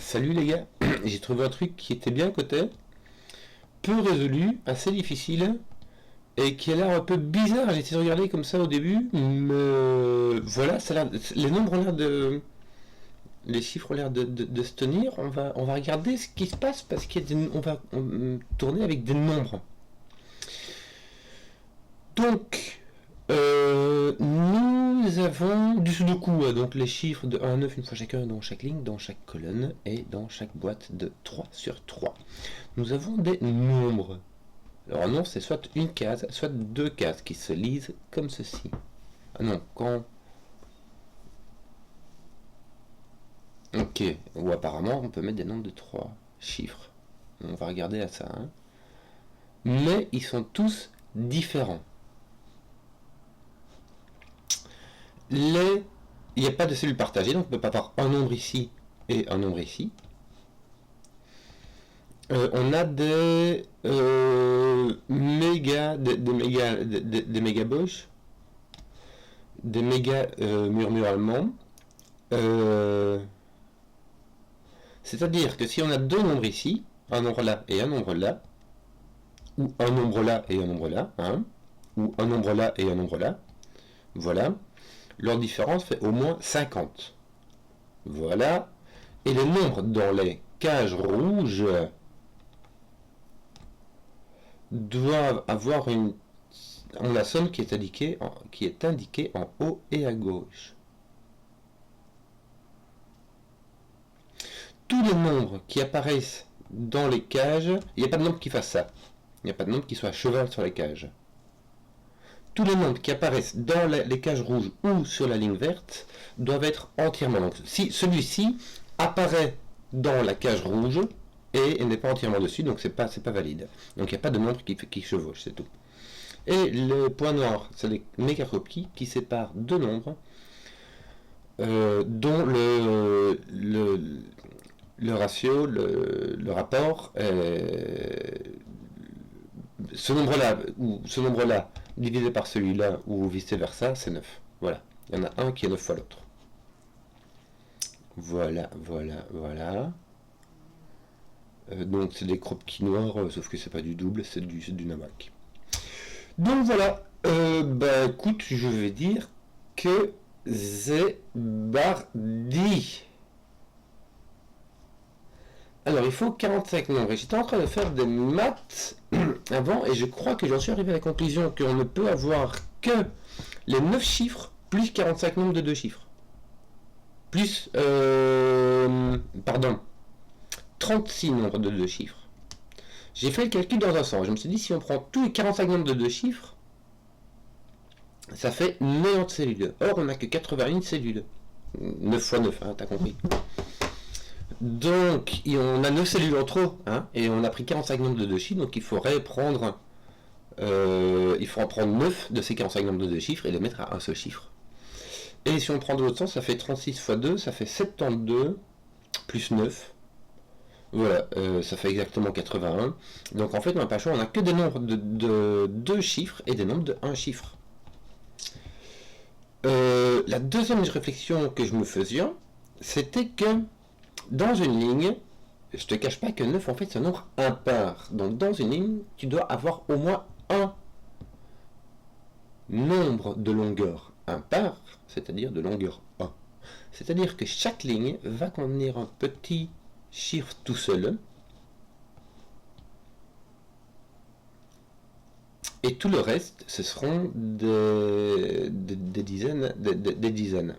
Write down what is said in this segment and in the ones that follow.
Salut les gars, j'ai trouvé un truc qui était bien coté, peu résolu, assez difficile, et qui a l'air un peu bizarre. J'ai essayé de regarder comme ça au début, mais voilà, les nombres ont l'air de... Les chiffres ont l'air de se tenir. On va regarder ce qui se passe parce on va tourner avec des nombres. Donc, nous avons du sudoku, donc les chiffres de 1 à 9 une fois chacun dans chaque ligne, dans chaque colonne et dans chaque boîte de 3 sur 3. Nous avons des nombres. Alors un nombre c'est soit une case, soit deux cases qui se lisent comme ceci. Ah non, quand... Ok, ou apparemment on peut mettre des nombres de 3 chiffres. On va regarder à ça. Hein. Mais ils sont tous différents. Il n'y a pas de cellules partagées, donc on ne peut pas avoir un nombre ici et un nombre ici. On a des méga boches, des méga murmures allemands. C'est-à-dire que si on a deux nombres ici, un nombre là et un nombre là, ou un nombre là et un nombre là, hein, ou un nombre là et un nombre là, voilà, leur différence fait au moins 50. Voilà. Et les nombres dans les cages rouges doivent avoir la somme qui est indiquée en haut et à gauche. Tous les nombres qui apparaissent dans les cages, il n'y a pas de nombre qui fasse ça. Il n'y a pas de nombre qui soit à cheval sur les cages. Tous les nombres qui apparaissent dans les cages rouges ou sur la ligne verte doivent être entièrement. Donc, si celui-ci apparaît dans la cage rouge et n'est pas entièrement dessus, donc c'est pas valide. Donc il n'y a pas de nombre qui chevauche, c'est tout. Et le point noir, c'est les mégacopies qui séparent deux nombres dont le ratio, le rapport, ce nombre-là, ou ce nombre-là, divisé par celui-là, ou vice-versa, c'est 9. Voilà. Il y en a un qui est 9 fois l'autre. Voilà. Donc c'est des croquis noirs, sauf que c'est pas du double, c'est du namac. Donc voilà. Bah écoute, je vais dire que c'est bardi. Alors, il faut 45 nombres. J'étais en train de faire des maths avant et je crois que j'en suis arrivé à la conclusion qu'on ne peut avoir que les 9 chiffres plus 45 nombres de 2 chiffres. Plus, pardon, 36 nombres de 2 chiffres. J'ai fait le calcul dans un sens. Je me suis dit, si on prend tous les 45 nombres de 2 chiffres, ça fait 90 cellules. Or, on n'a que 81 cellules. 9 fois 9, hein, t'as compris. Donc, on a 9 cellules en trop, hein, et on a pris 45 nombres de 2 chiffres, donc il faudrait prendre, il faut en prendre 9 de ces 45 nombres de 2 chiffres et les mettre à un seul chiffre. Et si on prend de l'autre sens, ça fait 36 fois 2, ça fait 72, plus 9. Voilà, ça fait exactement 81. Donc en fait, on n'a pas le choix, on n'a que des nombres de 2 chiffres et des nombres de 1 chiffre. La deuxième réflexion que je me faisais, c'était que dans une ligne, je te cache pas que 9 en fait c'est un nombre impair. Donc dans une ligne, tu dois avoir au moins un nombre de longueur impair, c'est-à-dire de longueur 1. C'est-à-dire que chaque ligne va contenir un petit chiffre tout seul. Et tout le reste, ce seront des dizaines,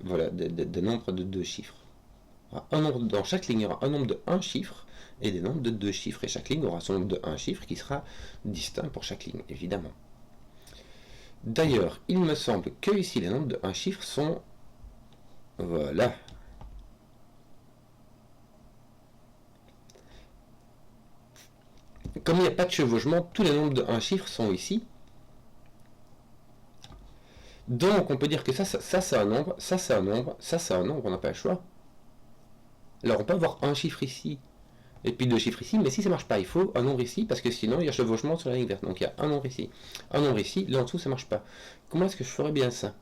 voilà, des nombres de 2 chiffres. Dans chaque ligne, il y aura un nombre de 1 chiffre et des nombres de 2 chiffres. Et chaque ligne aura son nombre de 1 chiffre qui sera distinct pour chaque ligne, évidemment. D'ailleurs, il me semble que ici, les nombres de 1 chiffre sont... Voilà. Comme il n'y a pas de chevauchement, tous les nombres de 1 chiffre sont ici. Donc, on peut dire que ça c'est un nombre, ça c'est un nombre, ça c'est un nombre, on n'a pas le choix. Alors, on peut avoir un chiffre ici, et puis 2 chiffres ici, mais si ça marche pas, il faut un nombre ici, parce que sinon il y a chevauchement sur la ligne verte. Donc il y a un nombre ici, là en dessous ça marche pas. Comment est-ce que je ferais bien ça?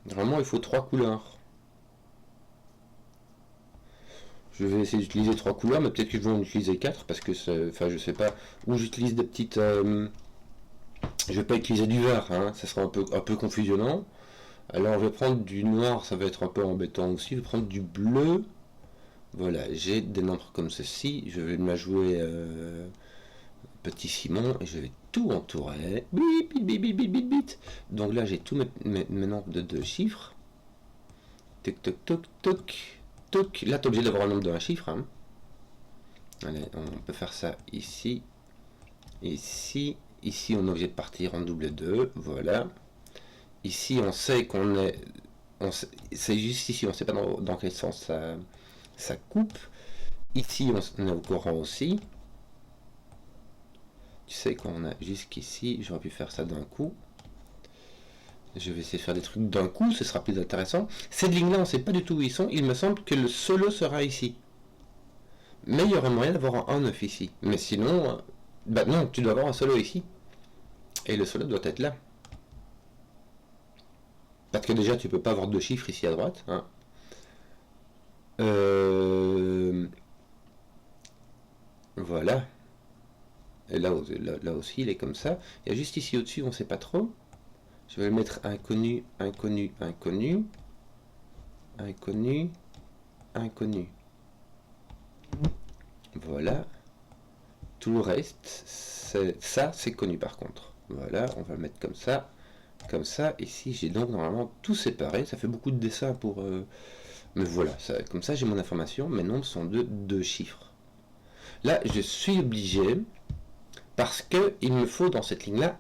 Normalement, il faut 3 couleurs. Je vais essayer d'utiliser 3 couleurs, mais peut-être que je vais en utiliser 4 parce que, enfin, je sais pas. Ou j'utilise des petites. Je vais pas utiliser du vert, hein, ça sera un peu confusionnant. Alors, je vais prendre du noir, ça va être un peu embêtant aussi. Je vais prendre du bleu. Voilà, j'ai des nombres comme ceci. Je vais me la jouer petit Simon et je vais tout entourer. Bip, bip, bip, bip, bip, bip, bip. Donc là, j'ai tous mes nombres de 2 chiffres. Toc, toc, toc, toc, toc. Là, tu es obligé d'avoir un nombre de 1 chiffre. Hein. Allez, on peut faire ça ici. Ici. Ici, on est obligé de partir en double 2. Voilà. Ici, on sait qu'on est. C'est juste ici, on ne sait pas dans quel sens ça coupe. Ici, on est au courant aussi. Tu sais qu'on a jusqu'ici, j'aurais pu faire ça d'un coup. Je vais essayer de faire des trucs d'un coup, ce sera plus intéressant. Ces lignes-là, on ne sait pas du tout où ils sont. Il me semble que le solo sera ici. Mais il y aurait moyen d'avoir un 9 ici. Mais sinon, bah non, tu dois avoir un solo ici. Et le solo doit être là. Parce que déjà, tu peux pas avoir 2 chiffres ici à droite. Hein. Voilà. Et là aussi, il est comme ça. Il y a juste ici au-dessus, on ne sait pas trop. Je vais mettre inconnu, inconnu, inconnu. Inconnu, inconnu. Voilà. Tout le reste, ça, c'est connu par contre. Voilà, on va le mettre comme ça. Comme ça. Ici, j'ai donc normalement tout séparé. Ça fait beaucoup de dessins pour... Mais voilà, comme ça, j'ai mon information. Mes nombres sont de 2 chiffres. Là, je suis obligé, parce qu'il me faut dans cette ligne-là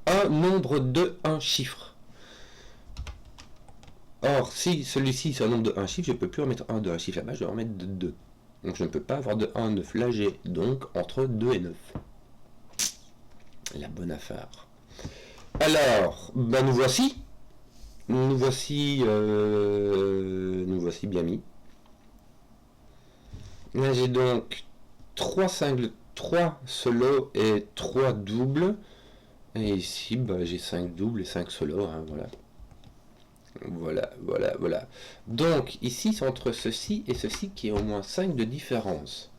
un nombre de 1 chiffre. Or, si celui-ci c'est un nombre de 1 chiffre, je ne peux plus remettre 1 de 1 chiffre là-bas, je dois remettre de 2. Donc je ne peux pas avoir de 1 à 9. Là, j'ai donc entre 2 et 9. La bonne affaire. Alors, ben nous voici. Nous voici bien mis. Là, j'ai donc 3 solos et 3 doubles. Et ici, bah, j'ai 5 doubles et 5 solos. Hein, voilà. Voilà. Donc, ici, c'est entre ceci et ceci qui est au moins 5 de différence.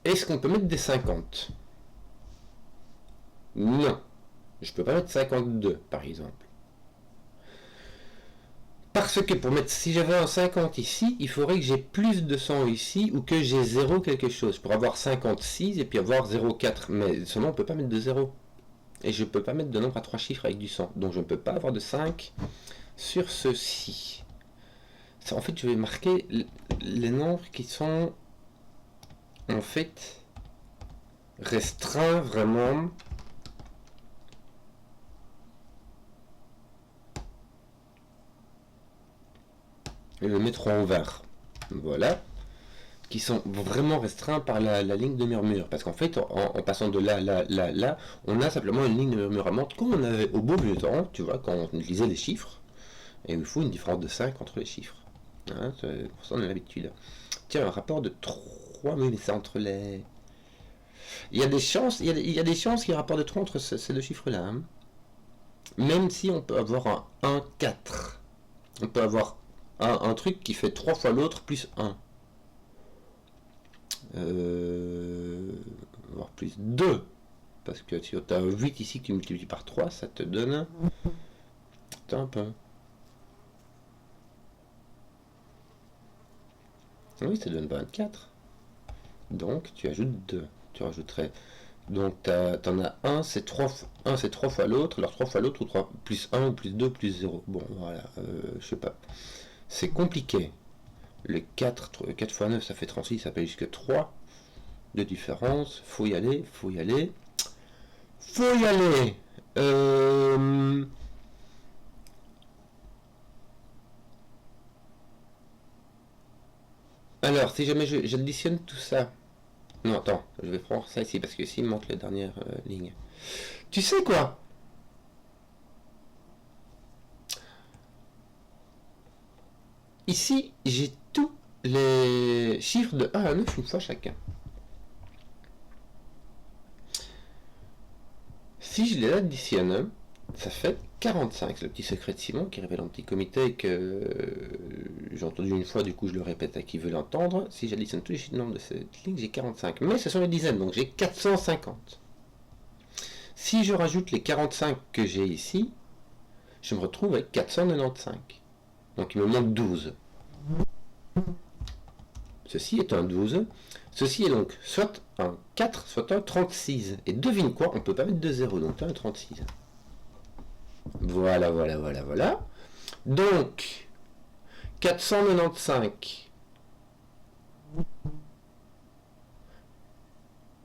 Est-ce qu'on peut mettre des 50? Non. Je peux pas mettre 52, par exemple. Parce que pour mettre, si j'avais un 50 ici, il faudrait que j'ai plus de 100 ici ou que j'ai 0 quelque chose. Pour avoir 56 et puis avoir 0,4. Mais seulement on ne peut pas mettre de 0. Et je ne peux pas mettre de nombre à 3 chiffres avec du 100. Donc je ne peux pas avoir de 5 sur ceci. En fait, je vais marquer les nombres qui sont en fait restreints vraiment. Et le mettre en vert. Voilà. Qui sont vraiment restreints par la ligne de murmure. Parce qu'en fait, en passant de là, on a simplement une ligne de murmurement comme on avait au beau vieux temps, tu vois, quand on utilisait les chiffres. Et il faut une différence de 5 entre les chiffres. Hein, pour ça, on a l'habitude. Tiens, un rapport de 3, mais c'est entre les... Il y a des chances, il y a des chances qu'il y ait un rapport de 3 entre ces deux chiffres-là. Hein. Même si on peut avoir un 1, 4. On peut avoir un truc qui fait 3 fois l'autre plus 1. Voire plus 2. Parce que si tu as 8 ici que tu multiplies par 3, ça te donne... Attends un peu. Oui, ça donne 24. Donc, tu ajoutes 2. Tu rajouterais... Donc, t'en as un, c'est 3 fois l'autre. Alors, 3 fois l'autre, ou 3 plus 1, ou plus 2, plus 0. Bon, voilà, je sais pas. C'est compliqué. Le 4 fois 9, ça fait 36, ça fait jusqu'à 3 de différence. Faut y aller. Alors, si jamais j'additionne tout ça... Non, attends, je vais prendre ça ici, parce que ici, il manque la dernière ligne. Tu sais quoi? Ici, j'ai tous les chiffres de 1 à 9 une fois chacun. Si je les additionne, ça fait 45. C'est le petit secret de Simon qui révèle un petit comité que j'ai entendu une fois, du coup je le répète à qui veut l'entendre. Si j'additionne tous les nombres de cette ligne, j'ai 45. Mais ce sont les dizaines, donc j'ai 450. Si je rajoute les 45 que j'ai ici, je me retrouve avec 495. Donc il me manque 12. Ceci est un 12. Ceci est donc soit un 4, soit un 36. Et devine quoi, on ne peut pas mettre de 0, donc un 36. Voilà, voilà, voilà, voilà. Donc, 495.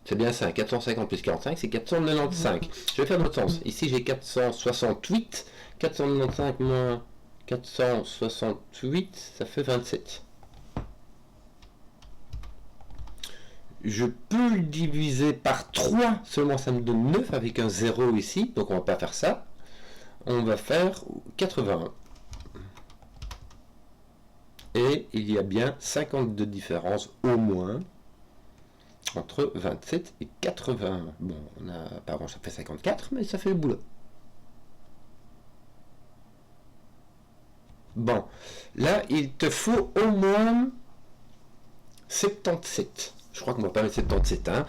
C'est bien ça, 450 plus 45, c'est 495. Je vais faire dans l'autre sens. Ici, j'ai 468. 495 moins 468, ça fait 27. Je peux le diviser par 3, seulement ça me donne 9 avec un 0 ici, donc on va pas faire ça. On va faire 81. Et il y a bien 50 de différence au moins entre 27 et 80. Bon, on a pas grand, ça fait 54, mais ça fait le boulot. Bon, là, il te faut au moins 77. Je crois qu'on va pas mettre 77, hein.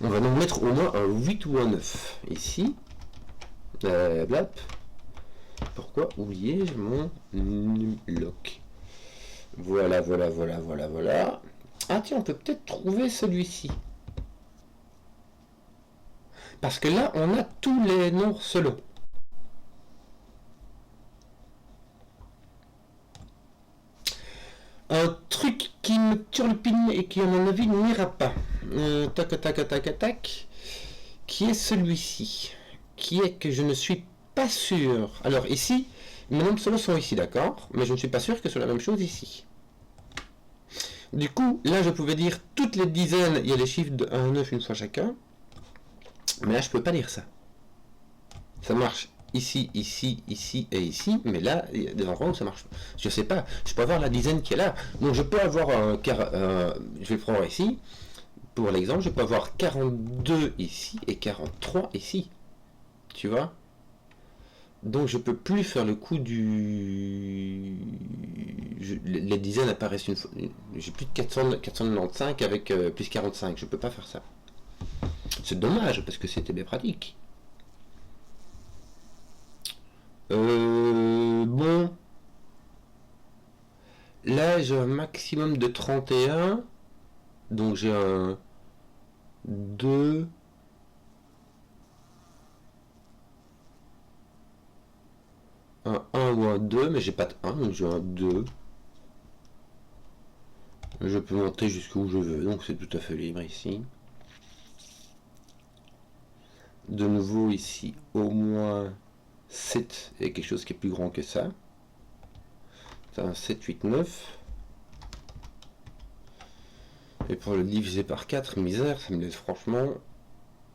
On va donc mettre au moins un 8 ou un 9. Ici. Blap. Pourquoi oublier mon lock? Voilà, voilà, voilà, voilà, voilà. Ah tiens, on peut peut-être trouver celui-ci. Parce que là, on a tous les nombres selon. Un truc qui me turlupine et qui, à mon avis, n'ira pas. Tac, tac, tac, tac. Qui est celui-ci? Qui est que je ne suis pas sûr. Alors ici, mes nombres solo sont ici, d'accord? Mais je ne suis pas sûr que ce soit la même chose ici. Du coup, là, je pouvais dire toutes les dizaines, il y a les chiffres de 1 à 9 une fois chacun. Mais là, je peux pas dire ça. Ça marche ici, ici, ici et ici, mais là, il y a des endroits où ça marche pas. Je sais pas, je peux avoir la dizaine qui est là. Donc je peux avoir je vais le prendre ici. Pour l'exemple, je peux avoir 42 ici et 43 ici. Tu vois? Donc je peux plus faire le coup du... les dizaines apparaissent une fois. J'ai plus de 495 avec plus 45. Je peux pas faire ça. C'est dommage parce que c'était bien pratique. Bon. Là j'ai un maximum de 31. Donc j'ai un 2. Un 1 ou un 2, mais j'ai pas de 1, donc j'ai un 2. Je peux monter jusqu'où je veux, donc c'est tout à fait libre ici. De nouveau ici, au moins 7 et quelque chose qui est plus grand que ça. C'est un 7, 8, 9. Et pour le diviser par 4, misère, ça me laisse franchement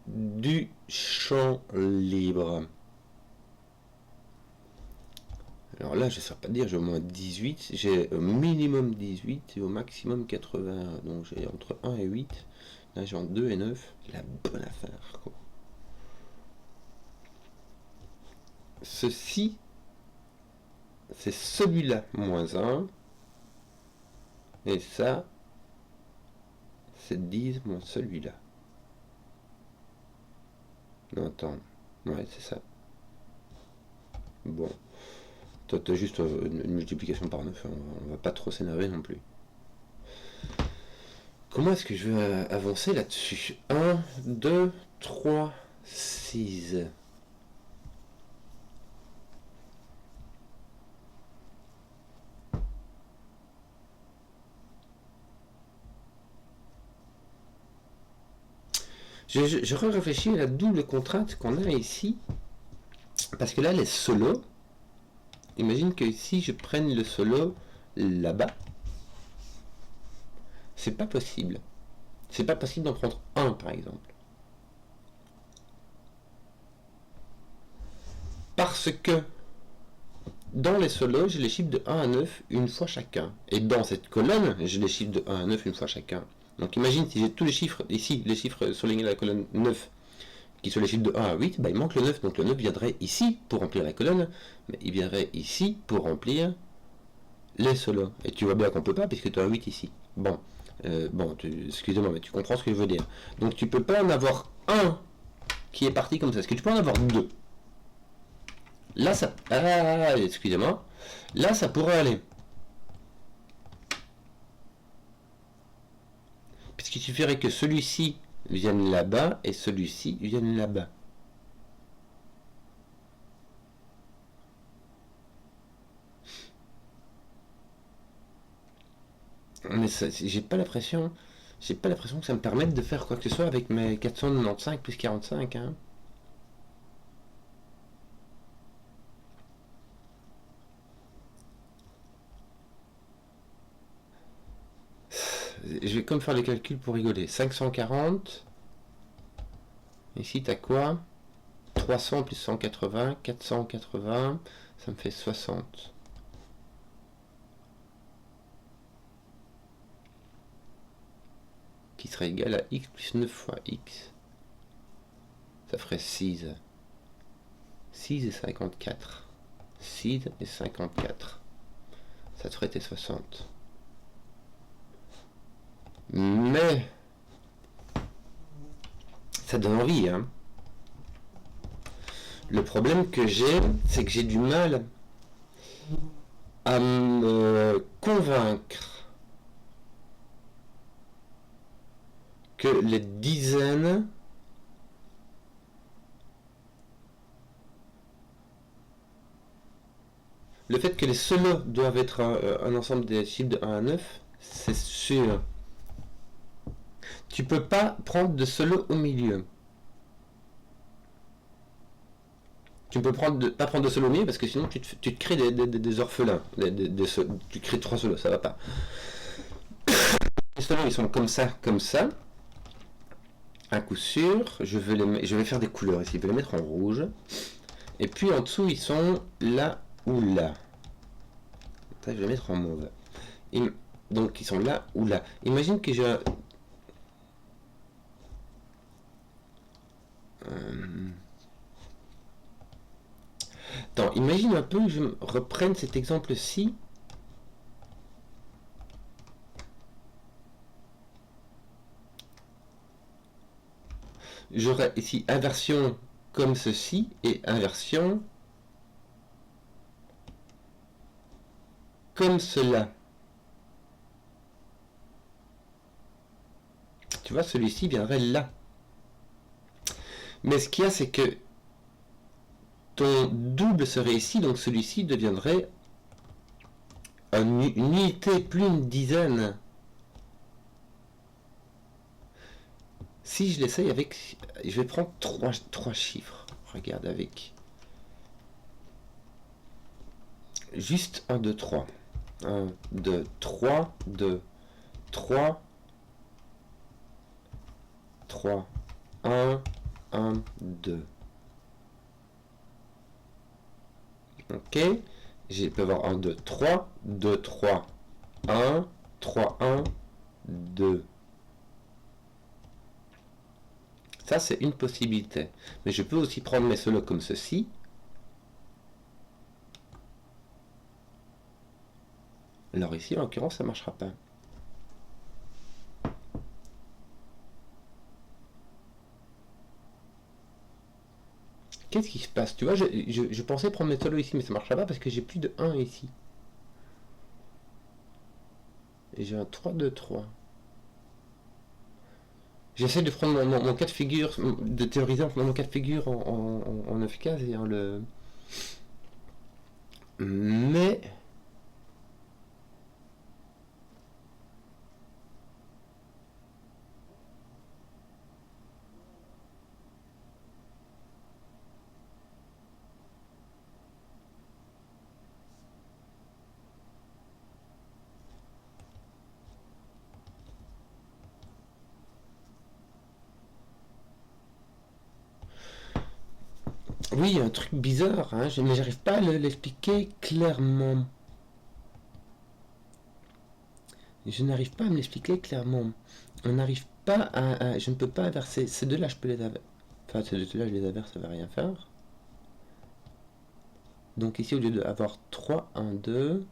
du champ libre. Alors là, je ne sais pas dire, j'ai au moins 18, j'ai au minimum 18 et au maximum 80. Donc j'ai entre 1 et 8. Là j'ai entre 2 et 9. La bonne affaire, quoi. Ceci, c'est celui-là, moins 1. Et ça, c'est 10 moins celui-là. Non, attends. Ouais, c'est ça. Bon. T'as juste une multiplication par 9, on va pas trop s'énerver non plus. Comment est-ce que je vais avancer là-dessus? 1, 2, 3, 6. Je réfléchis à la double contrainte qu'on a ici. Parce que là, les solos, imagine que si je prenne le solo là-bas, c'est pas possible. C'est pas possible d'en prendre un, par exemple. Parce que dans les solos, j'ai les chiffres de 1 à 9 une fois chacun. Et dans cette colonne, j'ai les chiffres de 1 à 9 une fois chacun. Donc imagine si j'ai tous les chiffres, ici, les chiffres surlignés à la colonne 9, qui sont les chiffres de 1 à 8, bah, il manque le 9, donc le 9 viendrait ici pour remplir la colonne, mais il viendrait ici pour remplir les solos. Et tu vois bien qu'on peut pas, puisque tu as un 8 ici. Bon, excusez-moi, mais tu comprends ce que je veux dire. Donc tu peux pas en avoir un qui est parti comme ça. Est-ce que tu peux en avoir deux? Là, ça... Ah, excusez-moi. Là, ça pourrait aller. Puisqu'il suffirait que celui-ci vienne là-bas et celui-ci vienne là-bas. Mais j'ai pas l'impression que ça me permette de faire quoi que ce soit avec mes 495 plus 45, hein. Je vais comme faire les calculs pour rigoler. 540. Ici, t'as quoi? 300 plus 180, 480. Ça me fait 60. Qui serait égal à x plus 9 fois x. Ça ferait 6. 6 et 54. 6 et 54. Ça te ferait tes 60. Mais ça donne envie, hein. Le problème que j'ai, c'est que j'ai du mal à me convaincre que les dizaines le fait que les solos doivent être un ensemble des chiffres de 1 à 9, c'est sûr. Tu peux pas prendre de solo au milieu. Tu peux pas prendre de solo au milieu parce que sinon tu te crées des orphelins. Tu crées 3 solos, ça va pas. Les solos ils sont comme ça, comme ça. À coup sûr, je vais faire des couleurs ici, je vais les mettre en rouge. Et puis en dessous ils sont là ou là. Ça, je vais les mettre en mauve. Donc ils sont là ou là. Imagine que j'ai Attends, imagine un peu que je reprenne cet exemple-ci. J'aurais ici inversion comme ceci et inversion comme cela. Tu vois, celui-ci viendrait là. Mais ce qu'il y a, c'est que ton double serait ici, donc celui-ci deviendrait une unité, plus une dizaine. Si je l'essaye avec... Je vais prendre trois chiffres. Regarde avec... Juste 1, 2, 3. 1, 2, 3, 2, 3, 3, 1, 1, 2. Ok, je peux avoir 1, 2, 3, 2, 3, 1, 3, 1, 2. Ça, c'est une possibilité. Mais je peux aussi prendre mes solos comme ceci. Alors ici, en l'occurrence, ça ne marchera pas. Qu'est-ce qui se passe? Tu vois, je pensais prendre mes solos ici, mais ça ne marchera pas parce que j'ai plus de 1 ici. Et j'ai un 3, 2, 3. J'essaie de prendre mon cas de figure, de théoriser mon cas de figure en 9 cases et en le... Mais... Oui, il y a un truc bizarre, hein, mais j'arrive pas à l'expliquer clairement. Je n'arrive pas à me l'expliquer clairement. On n'arrive pas à... Je ne peux pas inverser. Ces deux-là, je peux les inverser. Enfin, ces deux-là, je les inverse, ça va rien faire. Donc ici, au lieu d'avoir 3, 1, 2,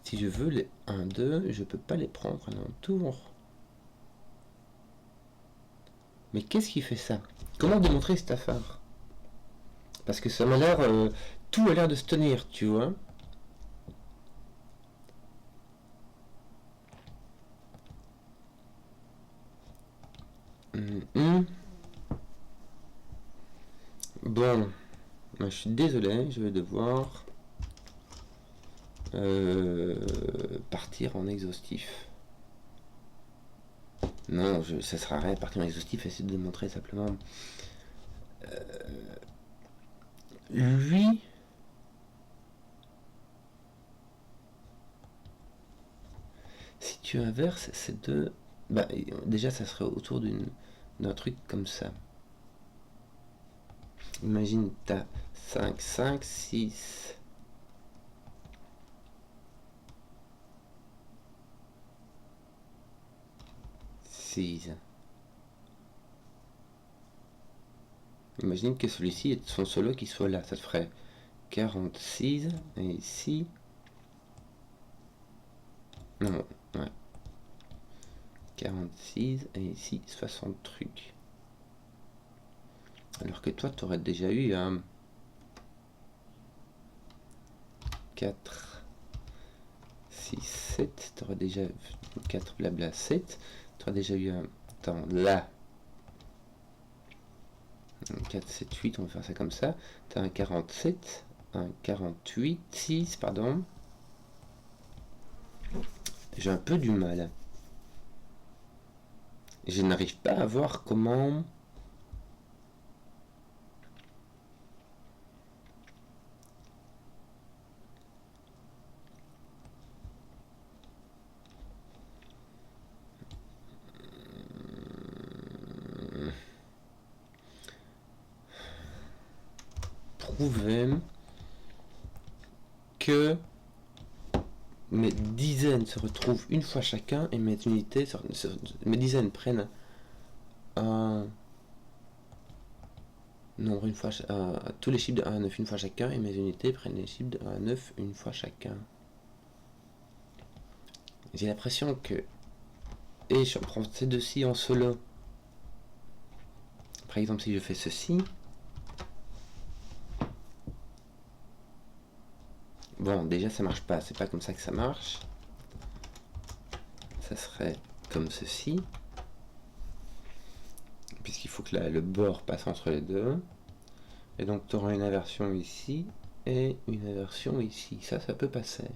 si je veux les 1, 2, je peux pas les prendre à l'entour. Mais qu'est-ce qui fait ça? Comment démontrer cette affaire? Parce que ça m'a l'air... tout a l'air de se tenir, tu vois. Bon, je suis désolé, je vais devoir partir en exhaustif. Non, ça sera rien partir en exhaustif, essayer de démontrer simplement. Lui, si tu inverses ces deux, bah déjà ça serait autour d'un truc comme ça. Imagine t'as 5, 5, 6. Imagine que celui-ci est son solo qui soit là, ça te ferait 46 et ici. Non, ouais. 46 et ici 60 trucs. Alors que toi, tu aurais déjà eu un 4, 6, 7. Tu aurais déjà 4 blabla 7. Tu aurais déjà eu un. Attends, là. 4, 7, 8, on va faire ça comme ça. Tu as un 47, un 48, 6, pardon. J'ai un peu du mal. Je n'arrive pas à voir comment. Prouver que mes dizaines se retrouvent une fois chacun et mes unités, mes dizaines prennent un nombre une fois, tous les chiffres de 1 à 9 une fois chacun et mes unités prennent les chiffres de 1 à 9 une fois chacun. J'ai l'impression que, et je prends ces deux-ci en solo. Par exemple, si je fais ceci, bon, déjà ça marche pas, c'est pas comme ça que ça marche. Ça serait comme ceci, puisqu'il faut que le bord passe entre les deux. Et donc tu auras une inversion ici et une inversion ici. Ça peut passer.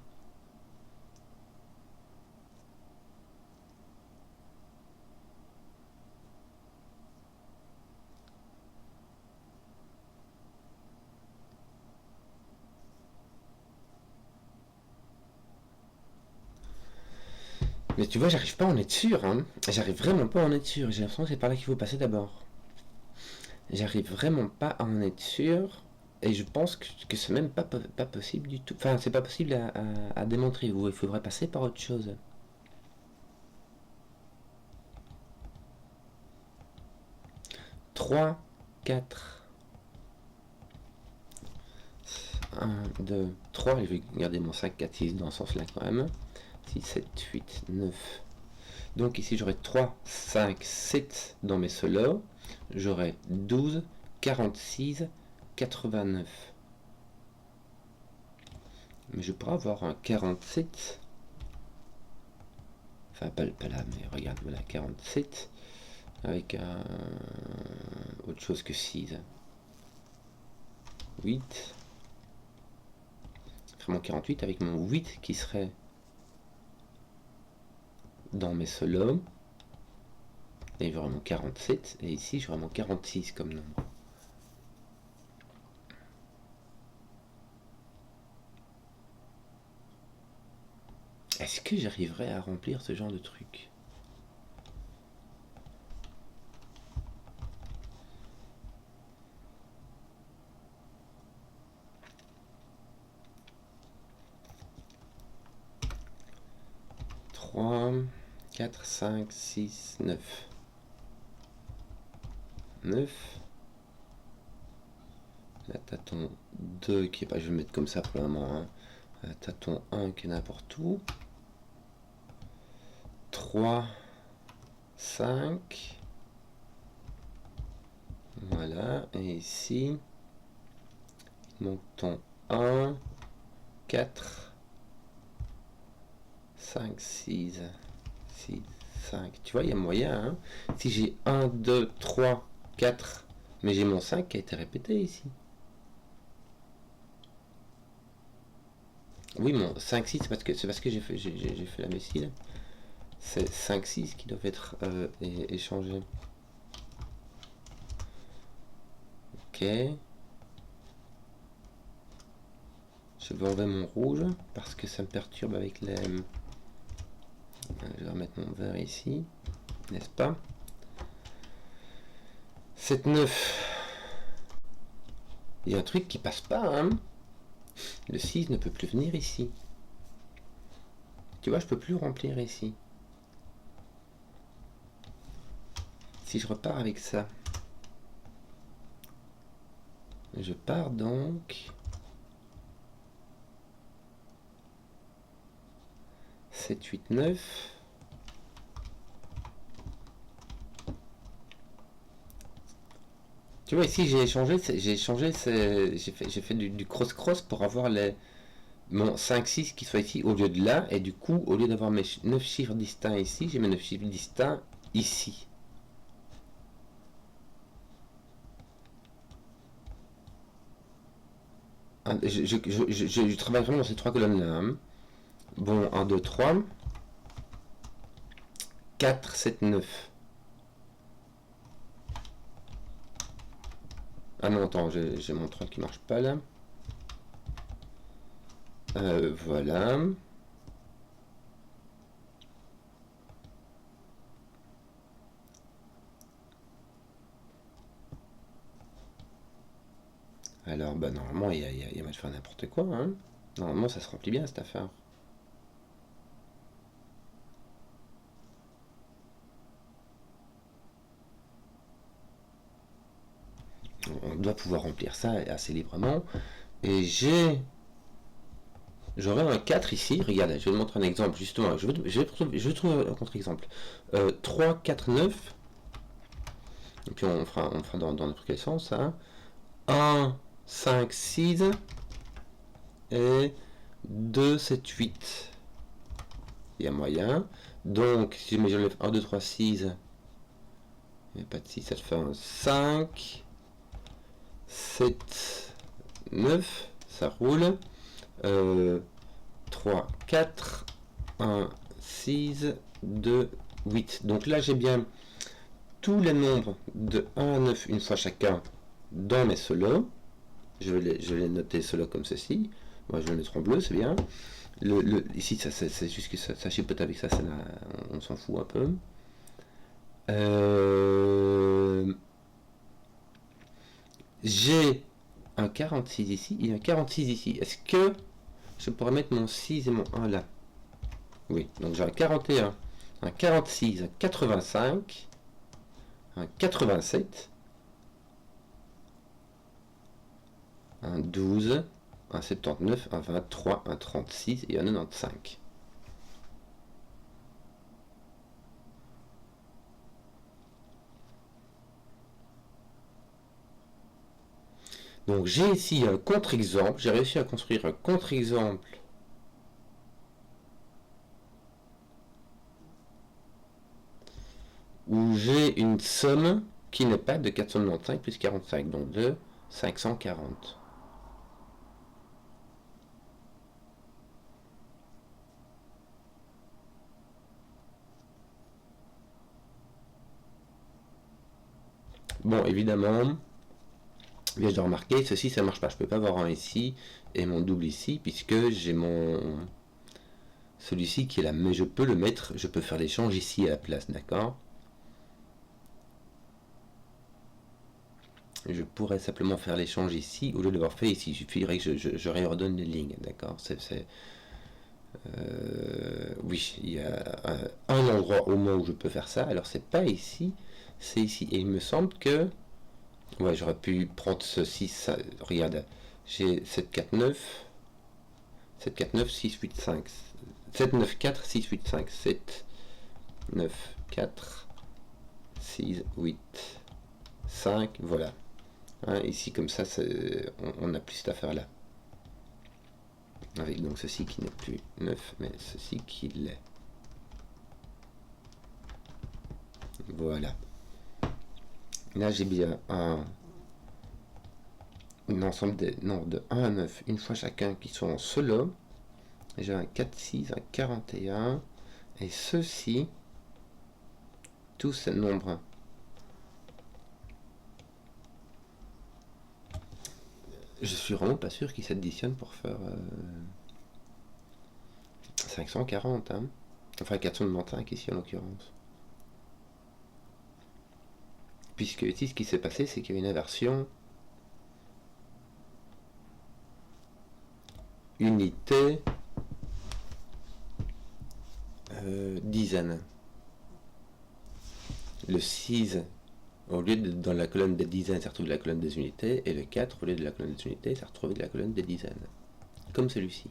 Mais tu vois, j'arrive pas à en être sûr. Hein. J'arrive vraiment pas à en être sûr. J'ai l'impression que c'est par là qu'il faut passer d'abord. J'arrive vraiment pas à en être sûr. Et je pense que c'est même pas possible du tout. Enfin, c'est pas possible à démontrer. Il faudrait passer par autre chose. Trois, 4, 1, 2, 3. Je vais garder mon 5, 4, 6 dans ce sens-là quand même. 6, 7, 8, 9. Donc ici j'aurai 3, 5, 7 dans mes solos. J'aurai 12, 46, 89. Mais je pourrais avoir un 47. Enfin, pas là, mais regarde, voilà, 47. Avec un autre chose que 6. 8. Vraiment 48 avec mon 8 qui serait dans mes solos. Et vraiment 47. Et ici, j'ai vraiment 46 comme nombre. Est-ce que j'arriverai à remplir ce genre de truc? Trois, 4, 5, 6, 9. 9. Là, t'as ton 2 qui est pas... Je vais le mettre comme ça pour le moment. Hein. T'as ton 1 qui est n'importe où. 3, 5. Voilà. Et ici, il manque ton 1, 4, 5, 6, 6, 5. Tu vois, il y a moyen. Hein. Si j'ai 1, 2, 3, 4, mais j'ai mon 5 qui a été répété ici. Oui, mon 5, 6, c'est parce que j'ai fait la messie. C'est 5, 6 qui doivent être échangés. Ok. Je vais enlever mon rouge parce que ça me perturbe avec les... Je vais remettre mon vert ici, n'est-ce pas? 7, 9. Il y a un truc qui passe pas, hein. Le 6 ne peut plus venir ici. Tu vois, je peux plus remplir ici. Si je repars avec ça, je pars donc 7, 8, 9. Tu vois, ici j'ai fait du cross-cross pour avoir mon 5, 6 qui soit ici au lieu de là, et du coup, au lieu d'avoir mes 9 chiffres distincts ici, j'ai mes 9 chiffres distincts ici. Je travaille vraiment dans ces trois colonnes-là. Hein. Bon, 1, 2, 3. 4, 7, 9. Ah non, attends, j'ai mon 3 qui marche pas là. Voilà. Alors, bah normalement, il y a mal de faire n'importe quoi. Hein. Normalement, ça se remplit bien cette affaire. On doit pouvoir remplir ça assez librement. Et j'aurai un 4 ici. Regarde, je vais te montrer un exemple justement. Je vais trouver un contre-exemple. 3, 4, 9. Et puis on fera dans n'importe quel sens. Hein. 1, 5, 6. Et 2, 7, 8. Il y a moyen. Donc, si je lève 1, 2, 3, 6. Il n'y a pas de 6, ça te fait un 5. 7, 9. Ça roule. 3, 4, 1, 6, 2, 8. Donc là, j'ai bien tous les nombres de 1 à 9 une fois chacun dans mes solos. Je vais noter cela comme ceci. Moi, je vais le mettre en bleu, c'est bien. Ici, c'est juste que ça chipote avec ça, on s'en fout un peu. J'ai un 46 ici et un 46 ici. Est-ce que je pourrais mettre mon 6 et mon 1 là? Oui, donc j'ai un 41, un 46, un 85, un 87, un 12, un 79, un 23, un 36 et un 95. Donc j'ai ici un contre-exemple, j'ai réussi à construire un contre-exemple où j'ai une somme qui n'est pas de 495 plus 45, donc de 540. Bon, évidemment, je dois remarquer, ceci ça marche pas. Je peux pas avoir un ici et mon double ici, puisque j'ai celui-ci qui est là. Mais je peux le mettre, je peux faire l'échange ici à la place, d'accord? Je pourrais simplement faire l'échange ici au lieu de l'avoir fait ici. Il suffirait que je réordonne les lignes, d'accord? Oui, il y a un endroit au moins où je peux faire ça. Alors c'est pas ici, c'est ici. Et il me semble que Ouais, j'aurais pu prendre ceci, ça, regarde, j'ai 7, 4, 9, 7, 4, 9, 6, 8, 5, 7, 9, 4, 6, 8, 5, 7, 9, 4, 6, 8, 5, voilà. Hein, ici, comme ça, on a plus cette affaire-là. Avec donc ceci qui n'est plus 9, mais ceci qui l'est. Voilà. Là, j'ai bien un ensemble de 1 à 9, une fois chacun, qui sont en solo. J'ai un 4, 6, un 41. Et ceci, tous ces nombres, je suis vraiment pas sûr qu'ils s'additionnent pour faire 540. Hein. Enfin, 495 ici en l'occurrence. Puisque ici, ce qui s'est passé, c'est qu'il y a une inversion. Unité, dizaine. Le 6, au lieu de dans la colonne des dizaines, ça retrouve de la colonne des unités, et le 4, au lieu de la colonne des unités, ça retrouve de la colonne des dizaines. Comme celui-ci.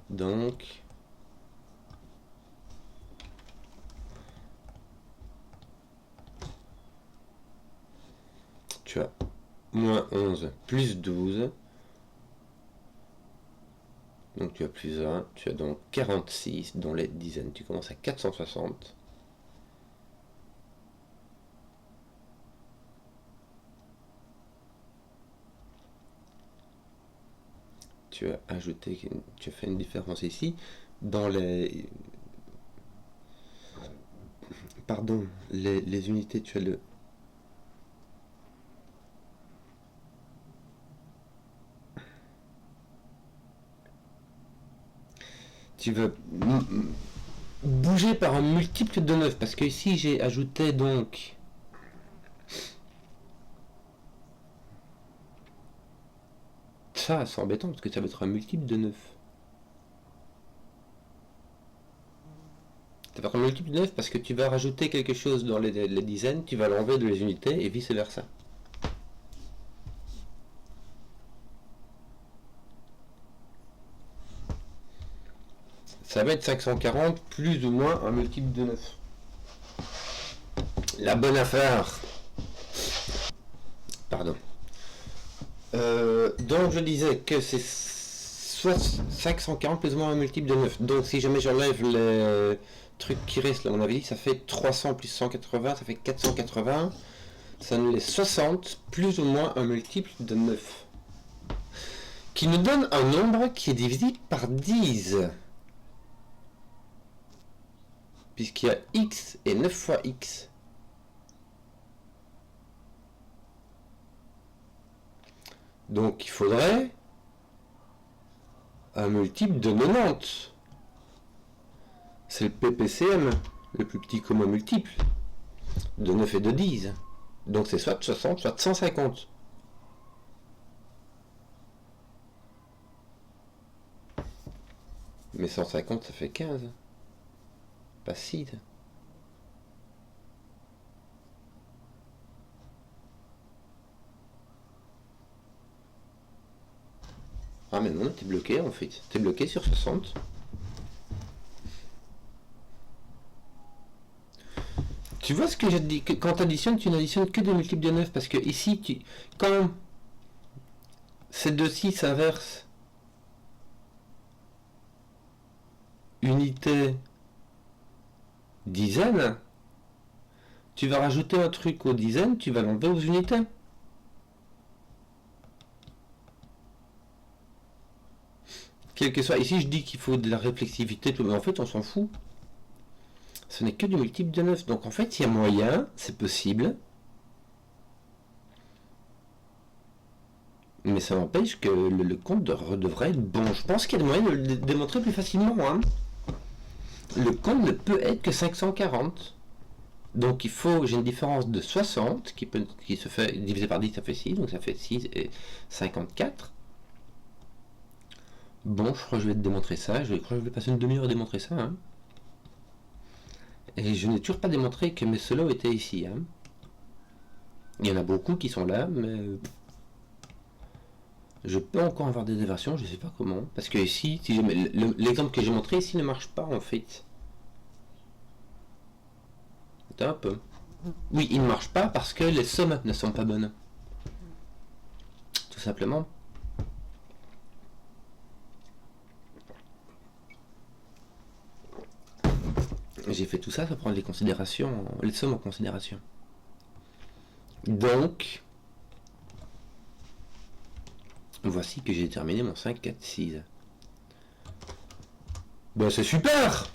Donc, tu as moins 11 plus 12. Donc tu as plus 1, tu as donc 46 dans les dizaines. Tu commences à 460. Tu as ajouté, tu as fait une différence ici. Dans les... Pardon, les unités, tu as le... Tu vas bouger par un multiple de 9, parce que ici j'ai ajouté donc... Ça, c'est embêtant, parce que ça va être un multiple de 9. Ça va être un multiple de 9 parce que tu vas rajouter quelque chose dans les dizaines, tu vas l'enlever de les unités, et vice versa. Ça va être 540 plus ou moins un multiple de 9. La bonne affaire. Pardon. Donc je disais que c'est soit 540 plus ou moins un multiple de 9. Donc si jamais j'enlève les trucs qui restent, là on avait dit, ça fait 300 plus 180, ça fait 480. Ça nous laisse 60 plus ou moins un multiple de 9. Qui nous donne un nombre qui est divisible par 10. Puisqu'il y a x et 9 fois x. Donc il faudrait un multiple de 90. C'est le PPCM, le plus petit commun multiple, de 9 et de 10. Donc c'est soit 60, soit 150. Mais 150, ça fait 15. Pas 6. Ah mais non, t'es bloqué en fait. T'es bloqué sur 60. Tu vois ce que j'ai dit, que quand tu additionnes, tu n'additionnes que des multiples de 9. Parce que ici, quand ces deux-ci s'inversent, unité, dizaine, tu vas rajouter un truc aux dizaines, tu vas l'enlever aux unités. Quel que soit, ici je dis qu'il faut de la réflexivité, mais en fait on s'en fout. Ce n'est que du multiple de 9. Donc en fait il y a moyen, c'est possible. Mais ça n'empêche que le compte devrait être bon. Je pense qu'il y a moyen de le démontrer plus facilement. Hein. Le compte ne peut être que 540. Donc il faut, j'ai une différence de 60 qui se fait divisé par 10, ça fait 6, donc ça fait 6 et 54. Bon, je crois que je vais te démontrer ça. Je crois que je vais passer une demi-heure à démontrer ça. Hein. Et je n'ai toujours pas démontré que mes solos étaient ici. Hein. Il y en a beaucoup qui sont là, mais je peux encore avoir des déversions, je sais pas comment. Parce que ici, si l'exemple que j'ai montré ici ne marche pas en fait. Attends un peu. Oui, il ne marche pas parce que les sommes ne sont pas bonnes. Tout simplement. J'ai fait tout ça sans prendre les sommes en considération. Donc, voici que j'ai terminé mon 5, 4, 6. Ben c'est super!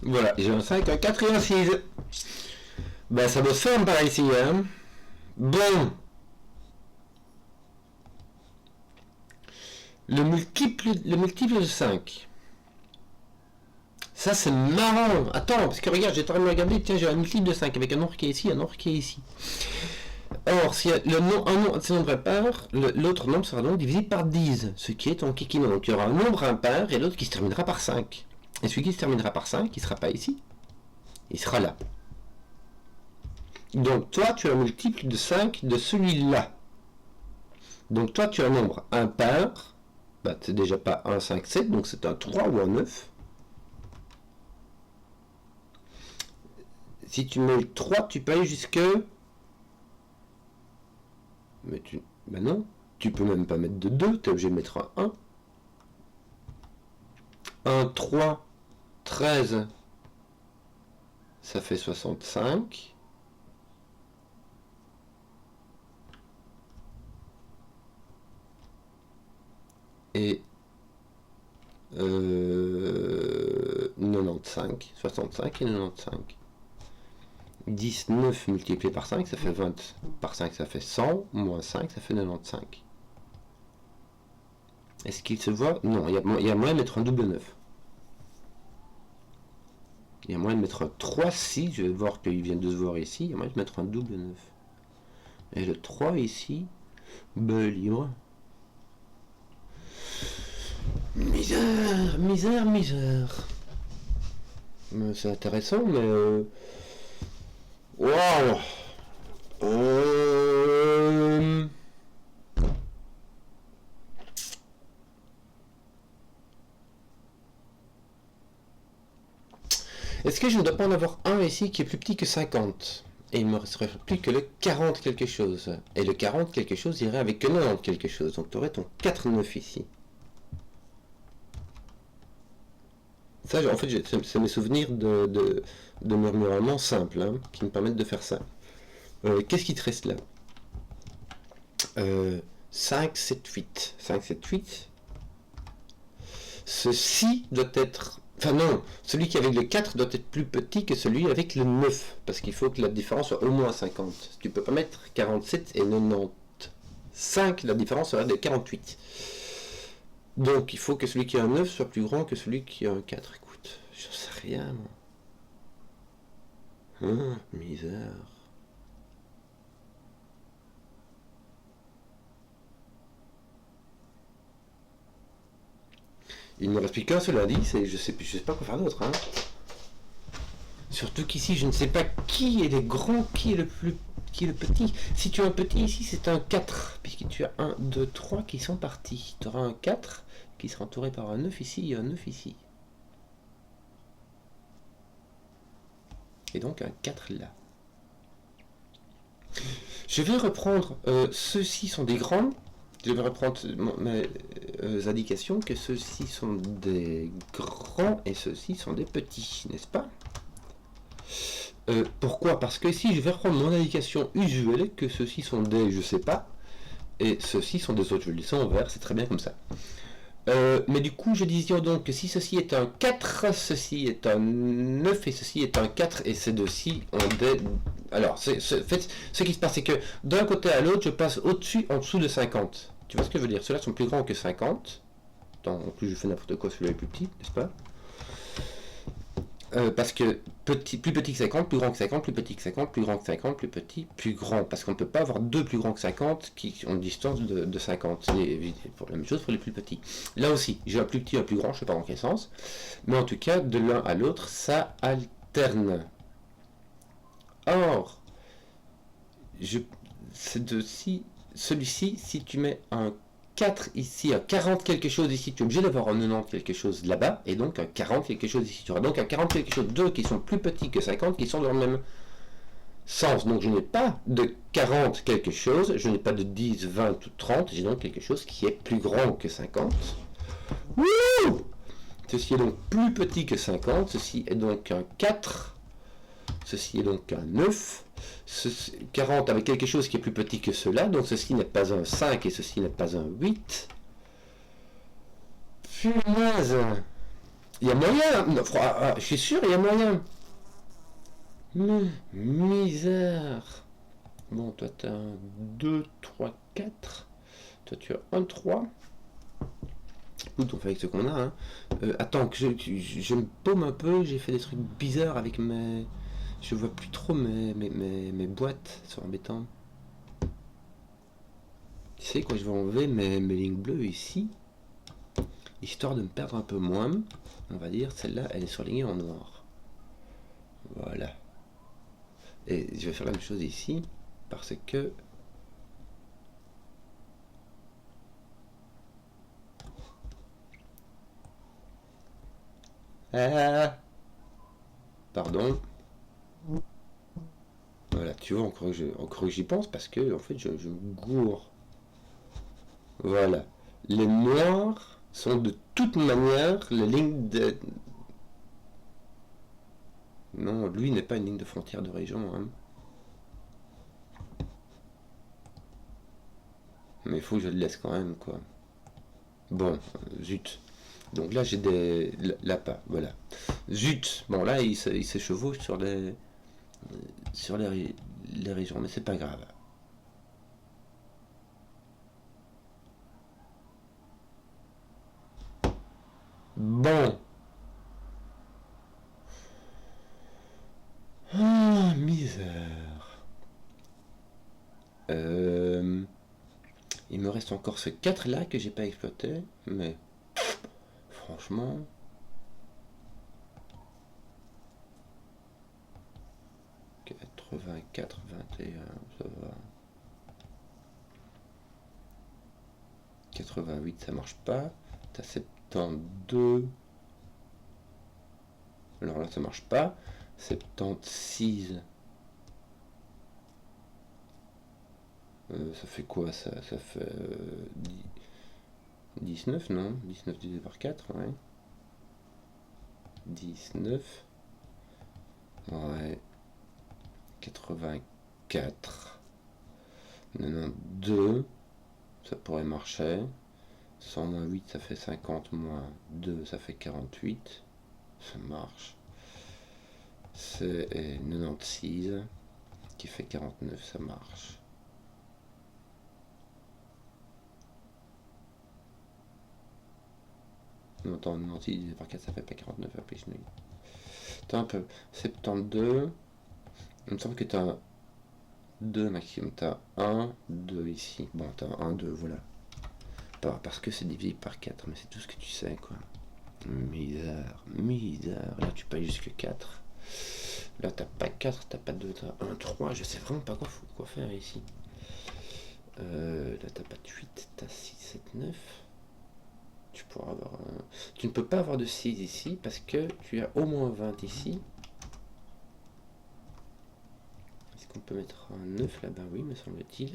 Voilà, j'ai un 5, un 4 et un 6. Ben ça me ferme par ici, hein. Bon. Le multiple de 5. Ça c'est marrant. Attends, parce que regarde, j'ai en train de regarder, tiens, j'ai un multiple de 5 avec un nombre qui est ici, un nombre qui est ici. Or, si un nombre de ces nombres impair, l'autre nombre sera donc divisé par 10, ce qui est ton kikino. Donc il y aura un nombre impair et l'autre qui se terminera par 5. Et celui qui se terminera par 5, il ne sera pas ici. Il sera là. Donc toi, tu as un multiple de 5 de celui-là. Donc toi, tu as un nombre impair. Bah, c'est déjà pas un 5, 7, donc c'est un 3 ou un 9. Si tu mets le 3, tu peux aller jusque... Mais tu... Bah non, tu peux même pas mettre de 2, tu es obligé de mettre un 1. Un 3, 13, ça fait 65. Et 95, 65 et 95. 19 multiplié par 5, ça fait 20. Par 5, ça fait 100. Moins 5, ça fait 95. Est-ce qu'il se voit? Non, il y a moyen de mettre un double 9. Il y a moyen de mettre un 3 si, je vais voir qu'il vient de se voir ici. Il y a moyen de mettre un double 9. Et le 3 ici, ben libre. Misère, misère, misère. C'est intéressant, mais... Waouh. Est-ce que je ne dois pas en avoir un ici qui est plus petit que 50? Et il me resterait plus que le 40 quelque chose. Et le 40 quelque chose irait avec 90 quelque chose. Donc tu aurais ton 4,9 ici. Ça, en fait, c'est mes souvenirs de murmurement simples hein, qui me permettent de faire ça. Qu'est-ce qui te reste là 5, 7, 8. 5, 7, 8. Ceci doit être... Enfin non, celui qui est avec le 4 doit être plus petit que celui avec le 9. Parce qu'il faut que la différence soit au moins 50. Tu peux pas mettre 47 et 95. La différence serait de 48. Donc il faut que celui qui a un 9 soit plus grand que celui qui a un 4. Écoute, j'en sais rien moi. Misère. Il ne me reste plus qu'un seul indice et je sais pas quoi faire d'autre. Hein. Surtout qu'ici, je ne sais pas qui est le grand, qui est le petit. Si tu as un petit ici, c'est un 4, puisque tu as 1, 2, 3 qui sont partis. Tu auras un 4 qui sera entouré par un 9 ici et un 9 ici. Et donc un 4 là. Je vais reprendre, ceux-ci sont des grands. Je vais reprendre mes indications que ceux-ci sont des grands et ceux-ci sont des petits, n'est-ce pas? Pourquoi? Parce que ici je vais reprendre mon indication usuelle que ceux-ci sont des je sais pas et ceux-ci sont des autres, je le laisse en vert, c'est très bien comme ça. Mais du coup je disais donc que si ceci est un 4, ceci est un 9 et ceci est un 4 et ces deux-ci ont des... Alors fait, ce qui se passe c'est que d'un côté à l'autre je passe au-dessus, en dessous de 50. Tu vois ce que je veux dire? Ceux-là sont plus grands que 50. En plus je fais n'importe quoi, celui-là est plus petit, n'est-ce pas? Parce que plus petit que 50, plus grand que 50, plus petit que 50, plus grand que 50, plus petit, plus grand. Parce qu'on ne peut pas avoir deux plus grands que 50 qui ont une distance de 50. C'est la même chose pour les plus petits. Là aussi, j'ai un plus petit, un plus grand, je ne sais pas dans quel sens. Mais en tout cas, de l'un à l'autre, ça alterne. Or, celui-ci, si tu mets un 4 ici, un 40 quelque chose ici, tu es obligé d'avoir un 90 quelque chose là-bas, et donc un 40 quelque chose ici. Tu auras donc un 40 quelque chose, deux qui sont plus petits que 50, qui sont dans le même sens. Donc je n'ai pas de 40 quelque chose, je n'ai pas de 10, 20 ou 30, j'ai donc quelque chose qui est plus grand que 50. Wouh! Ceci est donc plus petit que 50, ceci est donc un 4, ceci est donc un 9, 40 avec quelque chose qui est plus petit que cela, donc ceci n'est pas un 5 et ceci n'est pas un 8. Punaise! Il y a moyen! Non, je suis sûr, il y a moyen! Misère! Bon, toi tu as un 2, 3, 4. Toi tu as un 3. Écoute, on fait avec ce qu'on a. Hein. Attends, que je me paume un peu, j'ai fait des trucs bizarres avec mes... Je vois plus trop mes boîtes, c'est embêtant. Tu sais quoi, je vais enlever mes lignes bleues ici, histoire de me perdre un peu moins. On va dire, celle-là, elle est surlignée en noir. Voilà. Et je vais faire la même chose ici, parce que... Ah, pardon. Voilà, tu vois, encore que j'y pense, parce que, en fait, je me gourre. Voilà. Les noirs sont de toute manière les lignes de... Non, lui n'est pas une ligne de frontière de région. Hein. Mais il faut que je le laisse quand même, quoi. Bon, zut. Donc là, j'ai des lapins, voilà. Zut. Bon, là, il se chevauche sur les régions, mais c'est pas grave. Bon. Ah, misère. Il me reste encore ce 4 là que j'ai pas exploité, mais franchement... 84, 21, ça va. 88, ça marche pas. T'as 72. Alors là, ça marche pas. 76. Ça fait quoi ça? Ça fait 19, non? 19 divisé par 4, ouais. 19. Ouais. 84. 92. Ça pourrait marcher. 100 moins 8, ça fait 50 moins 2, ça fait 48. Ça marche. C'est 96 qui fait 49, ça marche. Non, attends, 96 divisé par 4, ça fait pas 49, après je n'ai. Attends un peu. 72. Il me semble que tu as 2 maximum. Tu as 1, 2 ici. Bon, tu as 1, 2, voilà. Parce que c'est divisé par 4, mais c'est tout ce que tu sais, quoi. Misère, misère. Là, tu payes jusque 4. Là, t'as pas 4, t'as pas 2, t'as 1, 3. Je sais vraiment pas quoi faire ici. Là, t'as pas de 8, t'as 6, 7, 9. Tu pourras avoir un... Tu ne peux pas avoir de 6 ici parce que tu as au moins 20 ici. Est-ce qu'on peut mettre un 9 là-bas? Oui, me semble-t-il.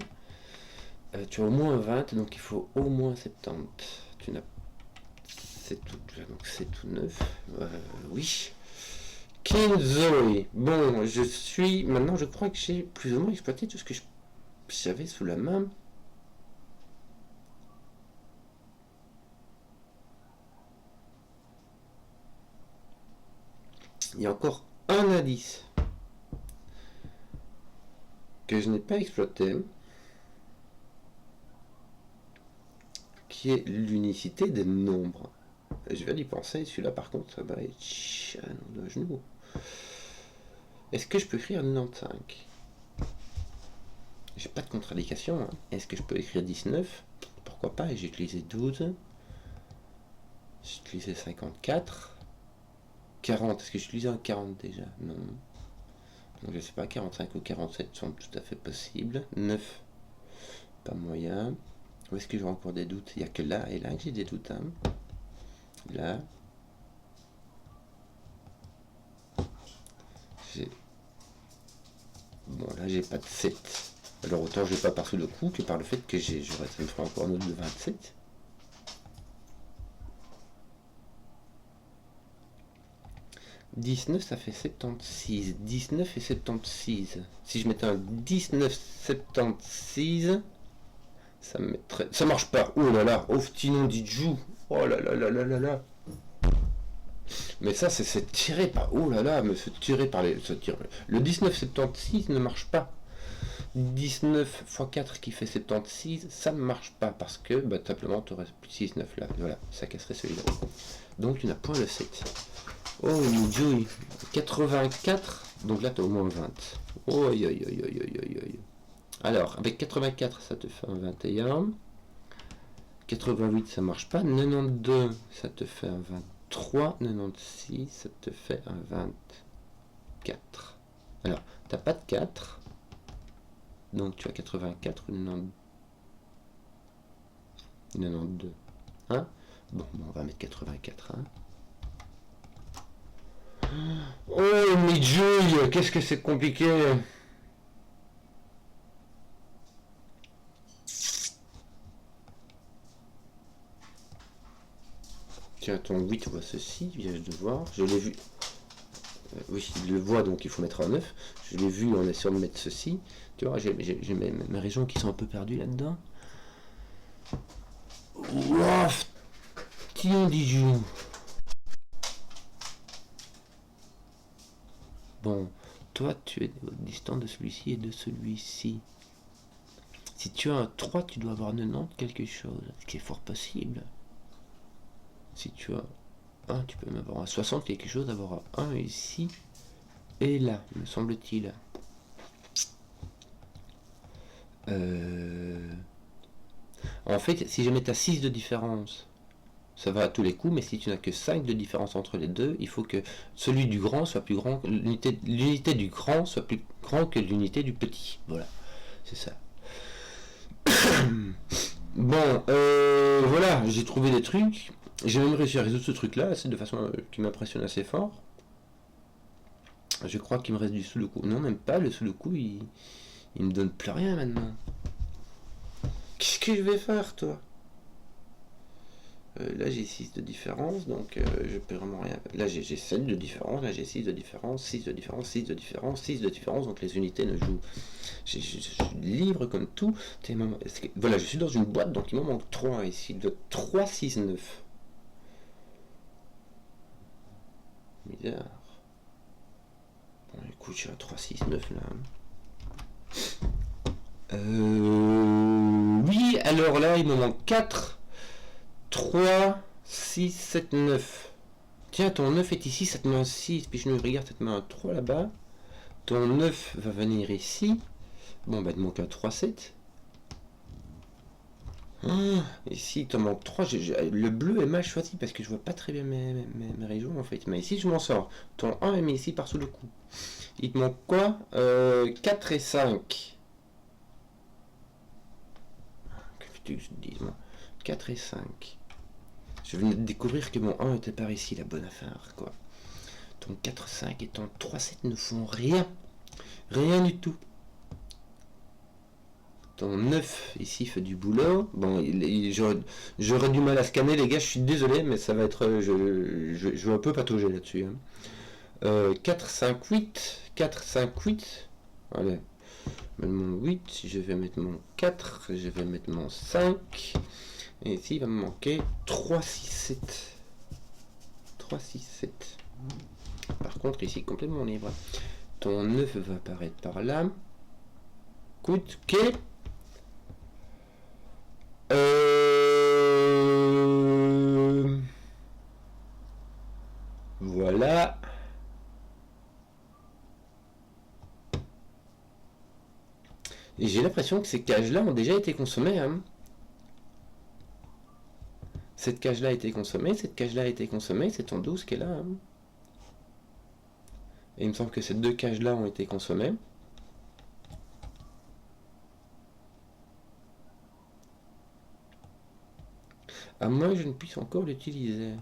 Tu as au moins 20, donc il faut au moins 70. Tu n'as... C'est tout, donc c'est tout neuf. Oui. King Zoe. Bon, je suis... Maintenant, je crois que j'ai plus ou moins exploité tout ce que j'avais sous la main. Il y a encore un indice que je n'ai pas exploité, qui est l'unicité des nombres. Je viens d'y penser, celui-là par contre, ça va être un nom de genou. Est-ce que je peux écrire 95? J'ai pas de contre-indication. Hein. Est-ce que je peux écrire 19? Pourquoi pas? J'ai utilisé 12. J'ai utilisé 54. 40. Est-ce que j'ai utilisé un 40 déjà? Non. Donc je sais pas, 45 ou 47 sont tout à fait possibles. 9. Pas moyen. Où est-ce que j'aurai encore des doutes? Il n'y a que là et là que j'ai des doutes. Hein. Là. Bon, là, j'ai pas de 7. Alors, autant je vais pas par sous le coup que par le fait que ça me fera encore un autre de 27. « 19, ça fait 76. 19 et 76. Si je mettais un 19, 76, ça me mettrait... Ça marche pas. Oh là là, oh petit nom d'Idjou. Oh là là là là là là. Mais ça, c'est tiré par... Oh là là, mais c'est tiré par les... Le 1976 ne marche pas. 19 x 4 qui fait 76, ça ne marche pas parce que, bah, simplement, tu aurais plus 6, 9 là. Voilà, ça casserait celui-là. Donc, tu n'as point le 7. Oh, Joey. 84, donc là, tu as au moins 20. Oh, aïe, aïe, aïe, aïe, aïe, aïe. Alors, avec 84, ça te fait un 21. 88, ça marche pas. 92, ça te fait un 23. 96, ça te fait un 24. Alors, t'as pas de 4. Donc, tu as 84 ou 92. Hein? Bon, on va mettre 84. Hein? Oh, mais Joey, qu'est-ce que c'est compliqué! Tiens, ton 8 voit ceci, viens de voir. Je l'ai vu. Oui, il le voit, donc il faut mettre un 9. Je l'ai vu en essayant de mettre ceci. Tu vois, j'ai mes régions qui sont un peu perdues là-dedans. Wow, Tillon Dijou. Bon, toi, tu es distant de celui-ci et de celui-ci. Si tu as un 3, tu dois avoir 90 quelque chose, ce qui est fort possible. Si tu as 1, tu peux même avoir un 60 quelque chose, avoir un 1 ici et là, me semble-t-il. En fait, si jamais tu as 6 de différence, ça va à tous les coups, mais si tu n'as que 5 de différence entre les deux, il faut que celui du grand soit plus grand, l'unité du grand soit plus grand que l'unité du petit. Voilà, c'est ça. Bon, voilà, j'ai trouvé des trucs. J'ai même réussi à résoudre ce truc-là, de façon qui m'impressionne assez fort. Je crois qu'il me reste du sous le coup. Non, même pas, le sous le coup, il me donne plus rien maintenant. Qu'est-ce que je vais faire, toi? Là j'ai 6 de différence, donc je peux vraiment rien. Là j'ai 7 de différence, là j'ai 6 de différence, 6 de différence, 6 de différence, 6 de différence, donc les unités ne jouent. Je suis libre comme tout. Voilà, je suis dans une boîte, donc il m'en manque 3 ici, de 3, 6, 9. Bizarre. Bon écoute, je suis à 3, 6, 9 là. Oui, alors là il me manque 4. 3, 6, 7, 9. Tiens, ton 9 est ici, ça te met un 6, puis je me regarde, ça te met un 3 là-bas. Ton 9 va venir ici. Bon, bah, il te manque un 3, 7. Ici, il te manque 3. Le bleu est mal choisi parce que je vois pas très bien mes régions en fait. Mais ici, je m'en sors. Ton 1 est mis ici par sous le coup. Il te manque quoi 4 et 5. Que je te dise, moi 4 et 5. Je venais de découvrir que mon 1 était par ici, la bonne affaire, quoi. Ton 4, 5 et ton 3, 7 ne font rien. Rien du tout. Ton 9, ici, fait du boulot. Bon, j'aurais du mal à scanner, les gars, je suis désolé, mais ça va être... Je vais un peu patauger là-dessus. Hein. 4, 5, 8. 4, 5, 8. Allez. Mettre mon 8, je vais mettre mon 4, je vais mettre mon 5... Et ici, il va me manquer 3, 6, 7. 3, 6, 7. Par contre, ici, complètement libre. Ton 9 va apparaître par là. Écoute, ok. J'ai l'impression que ces cages-là ont déjà été consommées. Hein. Cette cage-là a été consommée, cette cage-là a été consommée, c'est ton 12 qui est là. Hein. Et il me semble que ces deux cages-là ont été consommées. À moins que je ne puisse encore l'utiliser.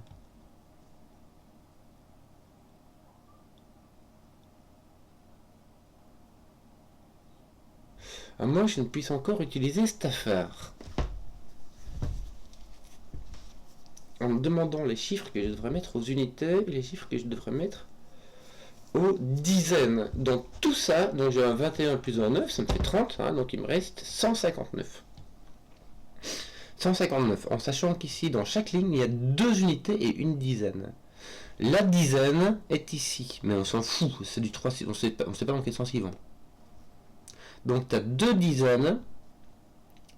À moins que je ne puisse encore utiliser cette affaire. En me demandant les chiffres que je devrais mettre aux unités et les chiffres que je devrais mettre aux dizaines. Donc tout ça, donc j'ai un 21 plus un 9, ça me fait 30, hein, donc il me reste 159. 159, en sachant qu'ici, dans chaque ligne, il y a 2 unités et une dizaine. La dizaine est ici, mais on s'en fout, c'est du 3, on sait pas dans quel sens ils vont. Donc tu as 2 dizaines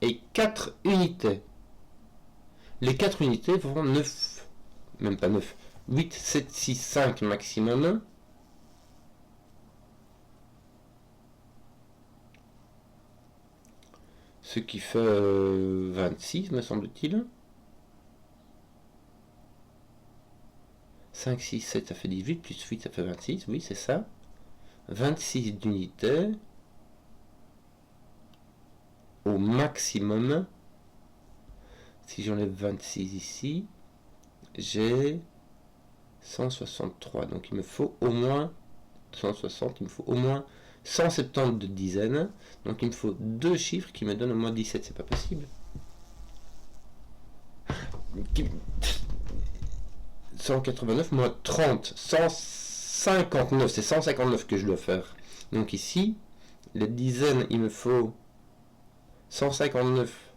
et 4 unités. Les 4 unités vont 9, même pas 9, 8, 7, 6, 5 maximum. Ce qui fait 26, me semble-t-il. 5, 6, 7, ça fait 18, plus 8, ça fait 26, oui, c'est ça. 26 d'unités. Au maximum. Si j'enlève 26 ici, j'ai 163. Donc il me faut au moins 160, il me faut au moins 170 de dizaines. Donc il me faut 2 chiffres qui me donnent au moins 17. C'est pas possible. 189 moins 30. 159. C'est 159 que je dois faire. Donc ici, les dizaines, il me faut 159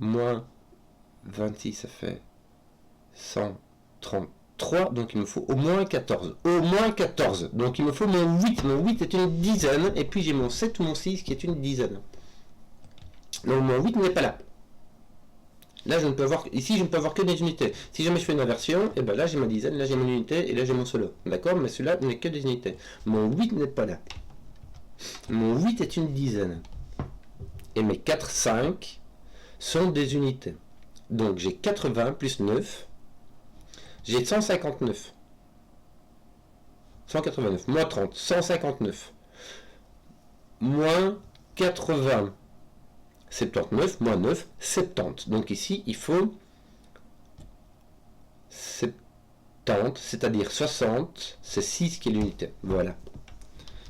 moins 26, ça fait 133. Donc il me faut au moins 14. Au moins 14. Donc il me faut mon 8. Mon 8 est une dizaine. Et puis j'ai mon 7 ou mon 6 qui est une dizaine. Donc mon 8 n'est pas là. Là, je ne peux avoir, ici, je ne peux avoir que des unités. Si jamais je fais une inversion, et ben là, j'ai ma dizaine, là, j'ai mon unité, et là, j'ai mon solo. D'accord? Mais celui-là n'est que des unités. Mon 8 n'est pas là. Mon 8 est une dizaine. Et mes 4, 5 sont des unités. Donc, j'ai 80 plus 9. J'ai 159. 189. Moins 30. 159. Moins 80. 79 moins 9, 70. Donc ici, il faut 70, c'est-à-dire 60, c'est 6 qui est l'unité. Voilà.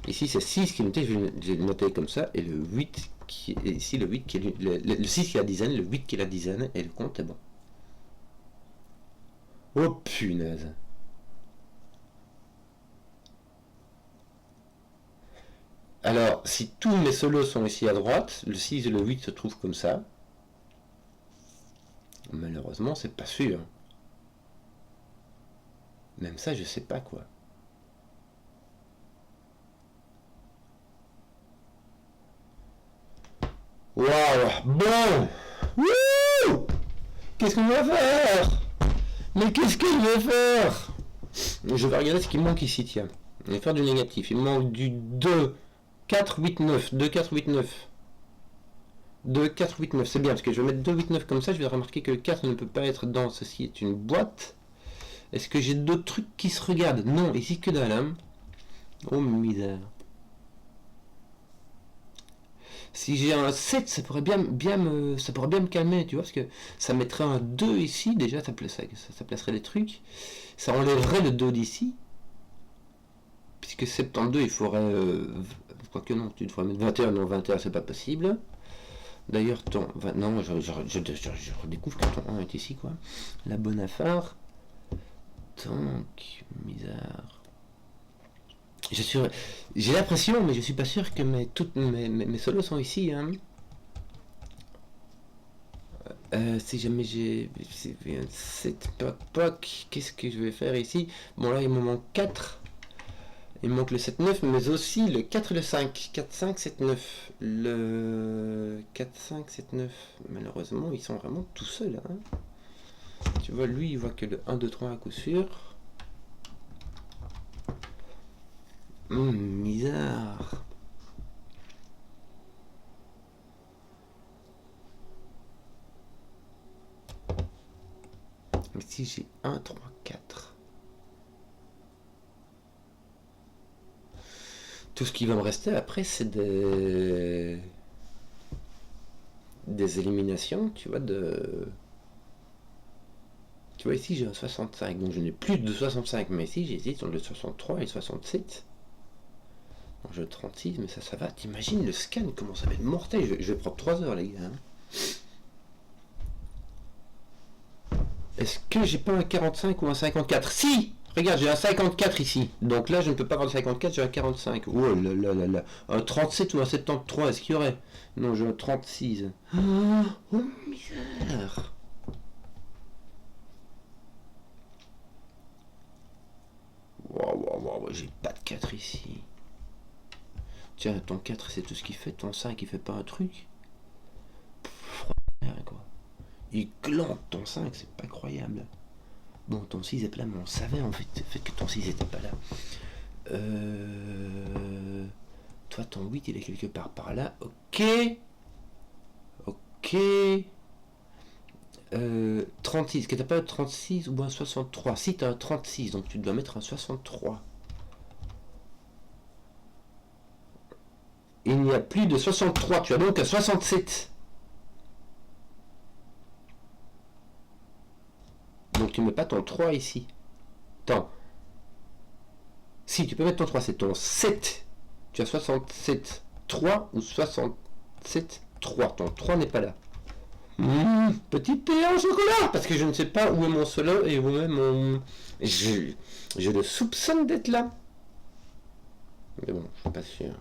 Ici, c'est 6 qui est l'unité, je vais le noter comme ça, et le 8 qui est ici, le 8 qui est le 6 qui est la dizaine, le 8 qui est la dizaine, et le compte est bon. Oh punaise. Alors, si tous mes solos sont ici à droite, le 6 et le 8 se trouvent comme ça. Malheureusement, c'est pas sûr. Même ça, je sais pas quoi. Waouh. Bon. Wouh. Qu'est-ce qu'on va faire? Mais qu'est-ce que je vais faire? Je vais regarder ce qui me manque ici, tiens. Je vais faire du négatif. Il me manque du 2, 4, 8, 9. 2, 4, 8, 9. 2, 4, 8, 9. C'est bien, parce que je vais mettre 2, 8, 9 comme ça. Je vais remarquer que le 4 ne peut pas être dans ceci est une boîte. Est-ce que j'ai d'autres trucs qui se regardent? Non, ici que dalle. Hein. Oh misère. Si j'ai un 7, ça pourrait bien me calmer, tu vois, parce que ça mettrait un 2 ici, déjà, ça placerait les trucs. Ça enlèverait le 2 d'ici. Puisque 72, il faudrait... quoique non, tu devrais mettre 21, non, 21, c'est pas possible. D'ailleurs, ton... Non, je redécouvre que ton 1 est ici, quoi. La bonne affaire. Donc, misère. J'ai l'impression, mais je suis pas sûr que toutes mes solos sont ici. Hein. Si jamais j'ai cette POC, qu'est-ce que je vais faire ici? Bon là il me manque 4. Il me manque le 7, 9, mais aussi le 4 et le 5. 4, 5, 7, 9. Le 4, 5, 7, 9. Malheureusement, ils sont vraiment tout seuls. Hein. Tu vois, lui, il voit que le 1, 2, 3 à coup sûr. Misère. Ici j'ai 1, 3, 4. Tout ce qui va me rester après, c'est des éliminations, tu vois, Tu vois, ici j'ai un 65, donc je n'ai plus de 65, mais ici j'hésite entre le 63 et le 67. Bon, j'ai le 36, mais ça va. T'imagines le scan, comment ça va être mortel. Je vais prendre 3 heures, les gars. Hein. Est-ce que j'ai pas un 45 ou un 54? Si! Regarde, j'ai un 54 ici. Donc là, je ne peux pas avoir le 54, j'ai un 45. Oh là là là là. Un 37 ou un 73, est-ce qu'il y aurait? Non, j'ai un 36. Oh, misère! Waouh, j'ai pas de 4 ici. Tiens, ton 4, c'est tout ce qu'il fait. Ton 5, il fait pas un truc? Quoi. Il glande ton 5, c'est pas croyable. Bon, ton 6 est là, mais on savait en fait, que ton 6 était pas là. Toi, ton 8, il est quelque part par là. Ok. Ok. 36. Que t'as pas un 36 ou un 63? Si, t'as un 36, donc tu dois mettre un 63. Il n'y a plus de 63, tu as donc un 67. Donc tu mets pas ton 3 ici. Attends. Si, tu peux mettre ton 3, c'est ton 7. Tu as 67 3 ou 67 3. Ton 3 n'est pas là. Petit P en chocolat. Parce que je ne sais pas où est mon solo et où est mon... Je le soupçonne d'être là. Mais bon, je suis pas sûr.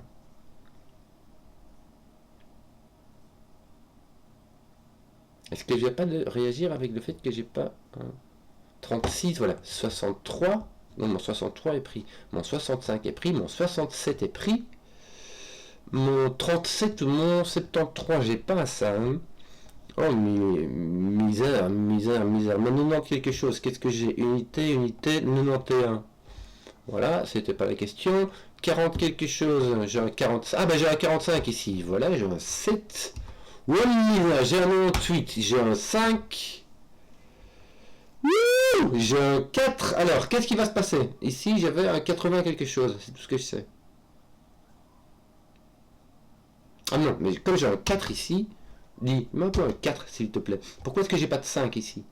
Est-ce que je vais pas réagir avec le fait que j'ai pas... 36, voilà. 63. Non, mon 63 est pris. Mon 65 est pris. Mon 67 est pris. Mon 37 ou mon 73, j'ai pas ça. Hein. Oh, misère. Mais 90 quelque chose. Qu'est-ce que j'ai? Unité, 91. Voilà, c'était pas la question. 40 quelque chose. J'ai un 40. Ah, ben j'ai un 45 ici. Voilà, j'ai un 7. Oh, j'ai un 98. J'ai un 5. J'ai un 4. Alors, qu'est-ce qui va se passer? Ici, j'avais un 80 quelque chose. C'est tout ce que je sais. Ah non, mais comme j'ai un 4 ici, dis-moi un 4, s'il te plaît. Pourquoi est-ce que j'ai pas de 5 ici?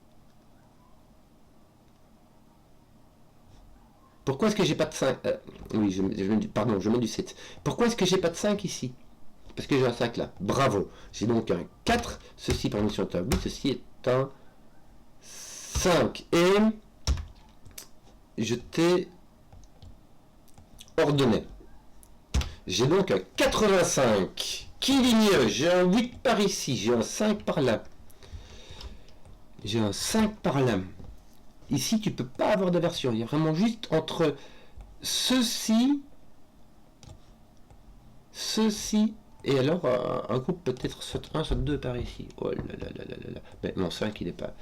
Pourquoi est-ce que j'ai pas de 5? Oui, pardon, je mets du 7. Pourquoi est-ce que j'ai pas de 5 ici? Parce que j'ai un 5 là. Bravo. J'ai donc un 4. Ceci, par mission est un 8. Ceci est un 5. Et je t'ai ordonné. J'ai donc un 85. Qui dit mieux? J'ai un 8 par ici. J'ai un 5 par là. J'ai un 5 par là. Ici, tu peux pas avoir d'aversion. Il y a vraiment juste entre ceci, et alors un groupe peut-être soit 1, soit 2 par ici. Oh là là là là là. Mais mon 5, il est pas...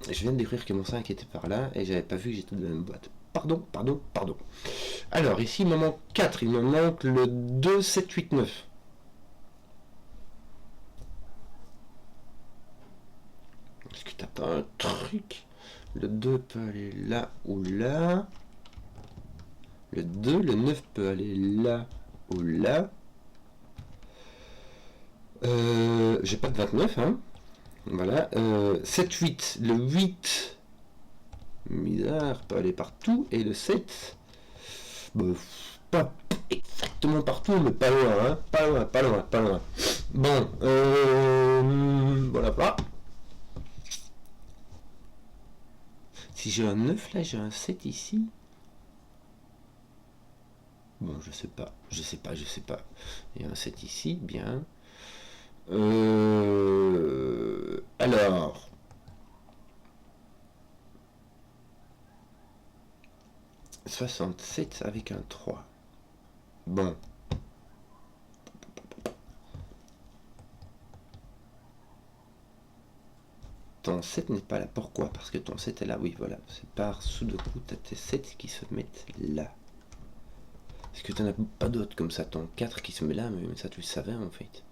Je viens de découvrir que mon 5 était par là et j'avais pas vu que j'étais dans la même boîte. Pardon. Alors ici, il me manque 4. Il me manque le 2, 7, 8, 9. Est-ce que t'as pas un truc? Le 2 peut aller là ou là. Le 2, le 9 peut aller là ou là. J'ai pas de 29, hein. Voilà. 7, 8. Le 8, misère, peut aller partout. Et le 7, bah, pas exactement partout, mais pas loin, hein. Pas loin. Bon, voilà. Si j'ai un 9 là, j'ai un 7 ici. Bon, je sais pas. Il y a un 7 ici, bien. Alors. « 67 avec un 3. Bon. Ton 7 n'est pas là. Pourquoi? Parce que ton 7 est là. Oui, voilà. C'est par Sudoku, t'as tes 7 qui se mettent là. Est-ce que t'en as pas d'autres comme ça? Ton 4 qui se met là, mais ça tu le savais en fait.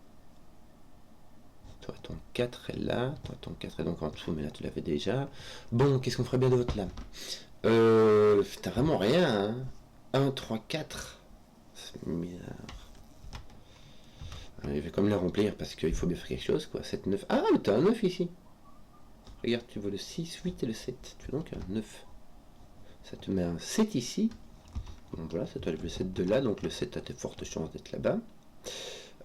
Toi, ton 4 est là. Toi, ton 4 est donc en dessous, mais là, tu l'avais déjà. Bon, qu'est-ce qu'on ferait bien d'autre, là? T'as vraiment rien, hein? 1, 3, 4. C'est bizarre. Je vais quand même la remplir, parce qu'il faut bien faire quelque chose, quoi. 7, 9. Ah, mais t'as un 9 ici. Regarde, tu vois le 6, 8 et le 7. Tu as donc un 9. Ça te met un 7 ici. Bon, voilà, ça te lève le 7 de là, donc le 7 a de fortes chances d'être là-bas.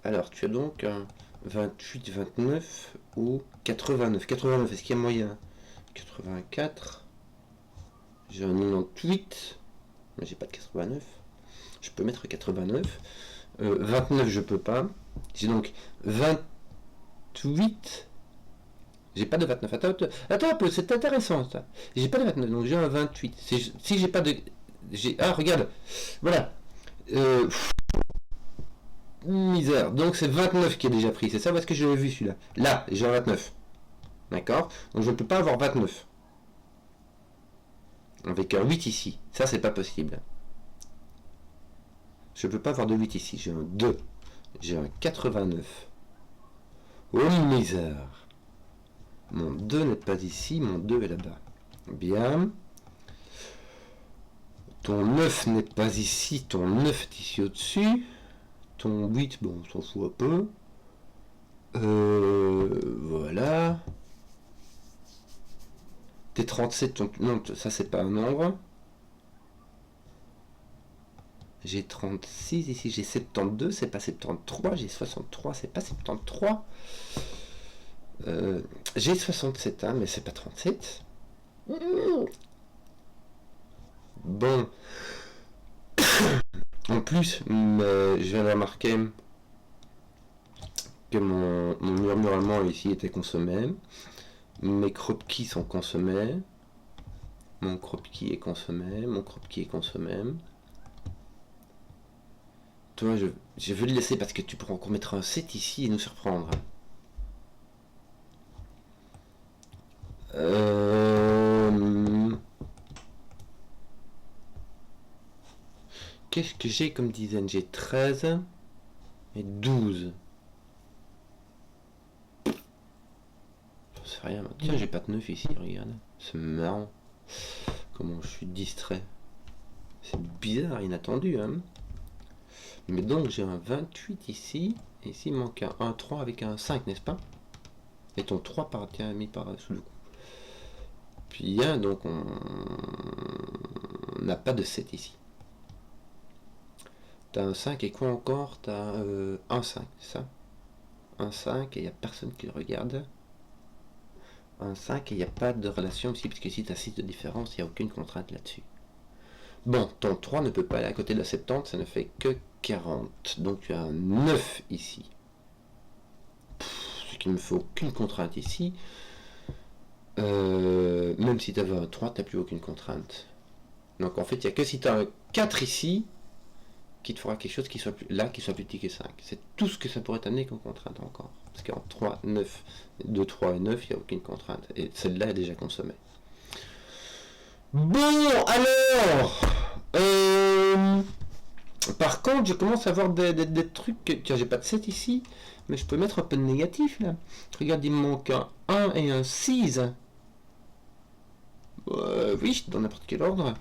Alors, tu as donc un 28, 29 ou 89. 89, est-ce qu'il y a moyen? 84. J'ai un 98. Mais j'ai pas de 89. Je peux mettre 89. 29, je peux pas. J'ai donc 28. J'ai pas de 29. Attends un peu, c'est intéressant ça. J'ai pas de 29, donc j'ai un 28. Si j'ai pas de. Ah, regarde. Voilà. Euh, Misère. Donc c'est 29 qui est déjà pris. C'est ça parce que je l'avais vu celui-là. Là, j'ai un 29. D'accord? Donc je ne peux pas avoir 29. Avec un 8 ici. Ça, c'est pas possible. Je ne peux pas avoir de 8 ici. J'ai un 2. J'ai un 89. Oh misère. Mon 2 n'est pas ici. Mon 2 est là-bas. Bien. Ton 9 n'est pas ici. Ton 9 est ici au-dessus. Ton 8, bon, on s'en fout un peu. Voilà. Tes 37, non, ça c'est pas un nombre. J'ai 36 ici, j'ai 72, c'est pas 73, j'ai 63, c'est pas 73. J'ai 67, hein, mais c'est pas 37. Bon, en plus, je viens de remarquer que mon murmure allemand ici était consommé. Mes Kropki sont consommés. Mon Kropki est consommé. Mon Kropki est consommé. Toi, je veux le laisser parce que tu pourras encore mettre un 7 ici et nous surprendre. Qu'est-ce que j'ai comme dizaine? J'ai 13 et 12. J'en sais rien. Tiens, j'ai pas de 9 ici, regarde. C'est marrant. Comment je suis distrait. C'est bizarre, inattendu, hein. Mais donc j'ai un 28 ici. Et ici il manque un 3 avec un 5, n'est-ce pas? Et ton 3 mis par sous le coup. Puis donc on n'a pas de 7 ici. T'as un 5 et quoi encore? T'as un 5, c'est ça? Un 5 et il n'y a personne qui le regarde. Un 5 et il n'y a pas de relation ici, puisque si tu as 6 de différence, il n'y a aucune contrainte là-dessus. Bon, ton 3 ne peut pas aller à côté de la 70, ça ne fait que 40. Donc tu as un 9 ici. Ce qui ne me fait aucune contrainte ici. Même si tu avais un 3, tu n'as plus aucune contrainte. Donc en fait, il n'y a que si tu as un 4 ici, qui te fera quelque chose qui soit plus, là, qui soit plus petit que 5. C'est tout ce que ça pourrait t'amener comme contrainte encore. Parce qu'en 3, 9, 2, 3 et 9, il n'y a aucune contrainte. Et celle-là est déjà consommée. Bon, alors par contre, je commence à avoir des trucs. Tiens, j'ai pas de 7 ici, mais je peux mettre un peu de négatif là. Regarde, il me manque un 1 et un 6. Oui, dans n'importe quel ordre.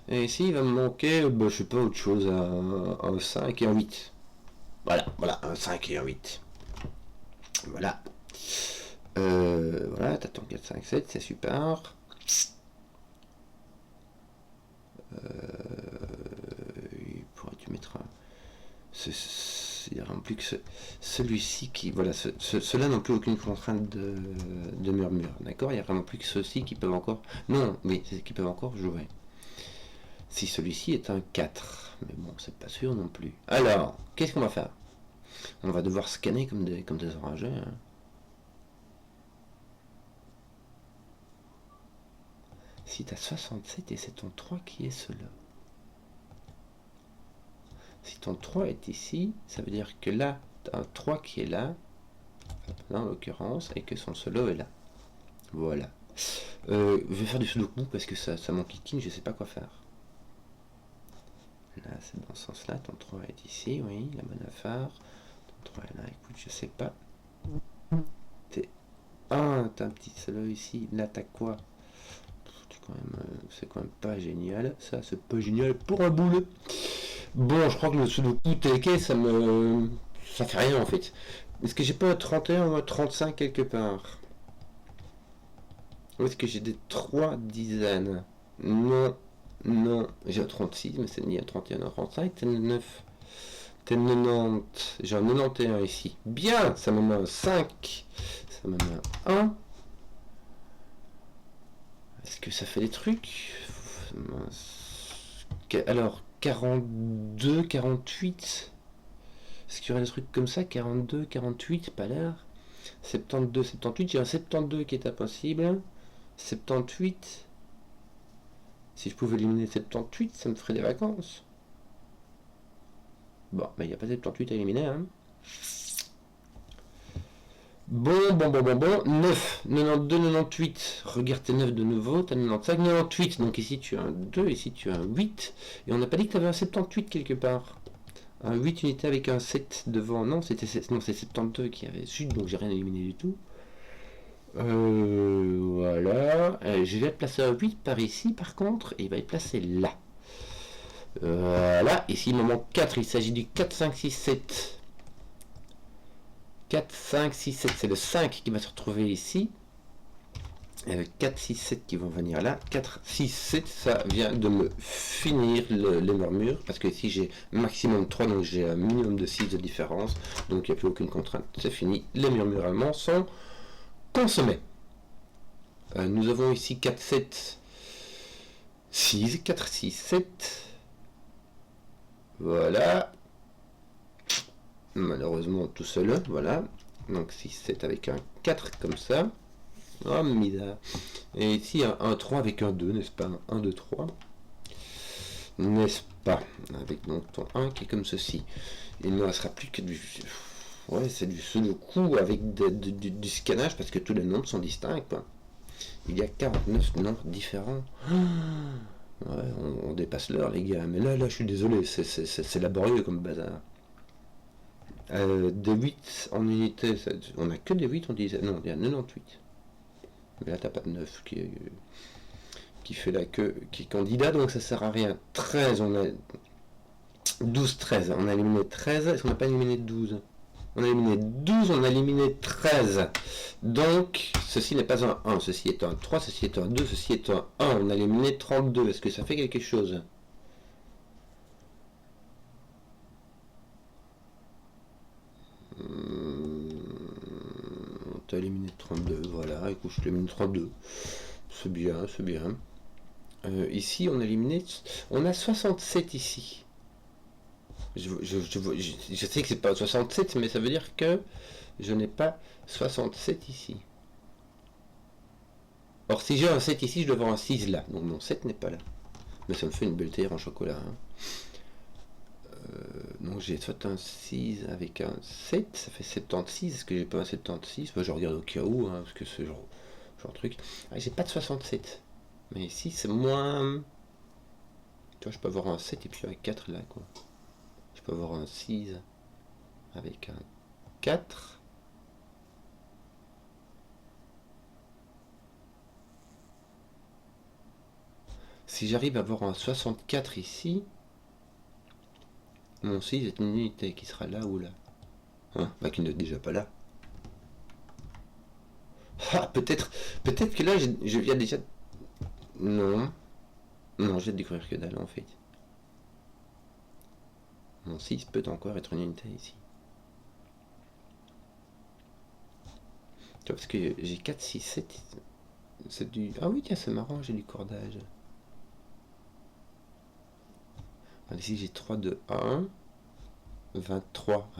Et ici, il va me manquer, je sais pas, autre chose, un 5 et un 8. Voilà, un 5 et un 8. Voilà. Voilà, t'as ton 4, 5, 7, c'est super. Pourrais-tu mettre un... Il n'y a plus que celui-ci qui... Voilà, ceux-là n'ont plus aucune contrainte de murmure, d'accord? Il n'y a vraiment plus que ceux-ci qui peuvent encore... Non, mais c'est qui peuvent encore jouer. Si celui-ci est un 4. Mais bon, c'est pas sûr non plus. Alors, qu'est-ce qu'on va faire? On va devoir scanner comme des enragés. Hein. Si tu as 67 et c'est ton 3 qui est cela. Si ton 3 est ici, ça veut dire que là, tu as un 3 qui est là, en l'occurrence, et que son solo est là. Voilà. Je vais faire du sudoku parce que ça m'enquiquine, je sais pas quoi faire. Là, c'est dans ce sens-là, ton 3 est ici, oui, la bonne affaire. Ton 3 est là, écoute, je sais pas. T1, t'as un petit solo ici, là t'as quoi? C'est quand même pas génial, ça c'est pas génial pour un boule. Bon, je crois que le Sudoku TK, ça fait rien en fait. Est-ce que j'ai pas un 31 ou un 35 quelque part? Ou est-ce que j'ai des 3 dizaines? Non, non, j'ai un 36, mais c'est ni un 31, un 35, t'es 9. T'es 90, j'ai un 91 ici. Bien, ça me met un 5, ça me met un 1. Est-ce que ça fait des trucs? Alors, 42, 48. Est-ce qu'il y aurait des trucs comme ça? 42, 48, pas l'air. 72, 78, j'ai un 72 qui est impossible. 78. Si je pouvais éliminer 78, ça me ferait des vacances. Bon, mais il n'y a pas 78 à éliminer, hein. Bon, 9, 92, 98. Regarde tes 9 de nouveau, t'as 95, 98. Donc ici tu as un 2, ici tu as un 8. Et on n'a pas dit que tu avais un 78 quelque part. Un 8 unités avec un 7 devant. Non, c'est 72 qui avait sud, donc j'ai rien éliminé du tout. Voilà. Je vais placer un 8 par ici par contre, et il va être placé là. Voilà. Ici il me manque 4, il s'agit du 4, 5, 6, 7. 4, 5, 6, 7, c'est le 5 qui va se retrouver ici. 4, 6, 7 qui vont venir là. 4, 6, 7, ça vient de me finir les murmures. Parce que ici j'ai maximum 3, donc j'ai un minimum de 6 de différence. Donc il n'y a plus aucune contrainte, c'est fini. Les murmures allemands sont consommés. Nous avons ici 4, 7, 6, 4, 6, 7. Voilà. Malheureusement tout seul, voilà. Donc 6, 7 avec un 4 comme ça. Oh, mida. Et ici un 3 avec un 2, n'est-ce pas? 1, 2, 3. N'est-ce pas? Avec donc ton 1 qui est comme ceci. Il ne restera plus que du... Ouais, c'est du Sudoku avec du scannage parce que tous les nombres sont distincts, quoi. Il y a 49 nombres différents. Ouais, on dépasse l'heure, les gars. Mais là, je suis désolé, c'est laborieux comme bazar. Des 8 en unité, on a que des 8, on disait. Non, il y a 98. Mais là, t'as pas de 9 qui fait la queue, qui est candidat, donc ça sert à rien. 13, on a 12, 13. On a éliminé 13, est-ce qu'on n'a pas éliminé 12? On a éliminé 12, on a éliminé 13. Donc, ceci n'est pas un 1, ceci est un 3, ceci est un 2, ceci est un 1. On a éliminé 32. Est-ce que ça fait quelque chose? On t'a éliminé 32, voilà. Écoute, je t'élimine 32. C'est bien, c'est bien. Ici, on a éliminé... On a 67 ici. Je sais que c'est pas 67, mais ça veut dire que je n'ai pas 67 ici. Or, si j'ai un 7 ici, je dois avoir un 6 là. Donc mon 7 n'est pas là. Mais ça me fait une belle théière en chocolat. Hein. Donc j'ai soit un 6 avec un 7, ça fait 76. Est-ce que j'ai pas un 76? Je regarde au cas où, hein, parce que ce genre de truc. Ah, j'ai pas de 67. Mais ici, c'est moins... Tu vois, je peux avoir un 7 et puis un 4 là, quoi. Je peux avoir un 6 avec un 4. Si j'arrive à avoir un 64 ici, mon 6 est une unité qui sera là ou là. Hein, bah qui n'est déjà pas là. Ah, peut-être que là, je viens déjà... Non. Non, je vais découvrir que dalle, en fait. Mon 6 peut encore être une unité ici. Tu vois, parce que j'ai 4, 6, 7... C'est du... Ah oui, tiens, c'est marrant, j'ai du cordage. Alors ici, j'ai 3, 2, 1. 23.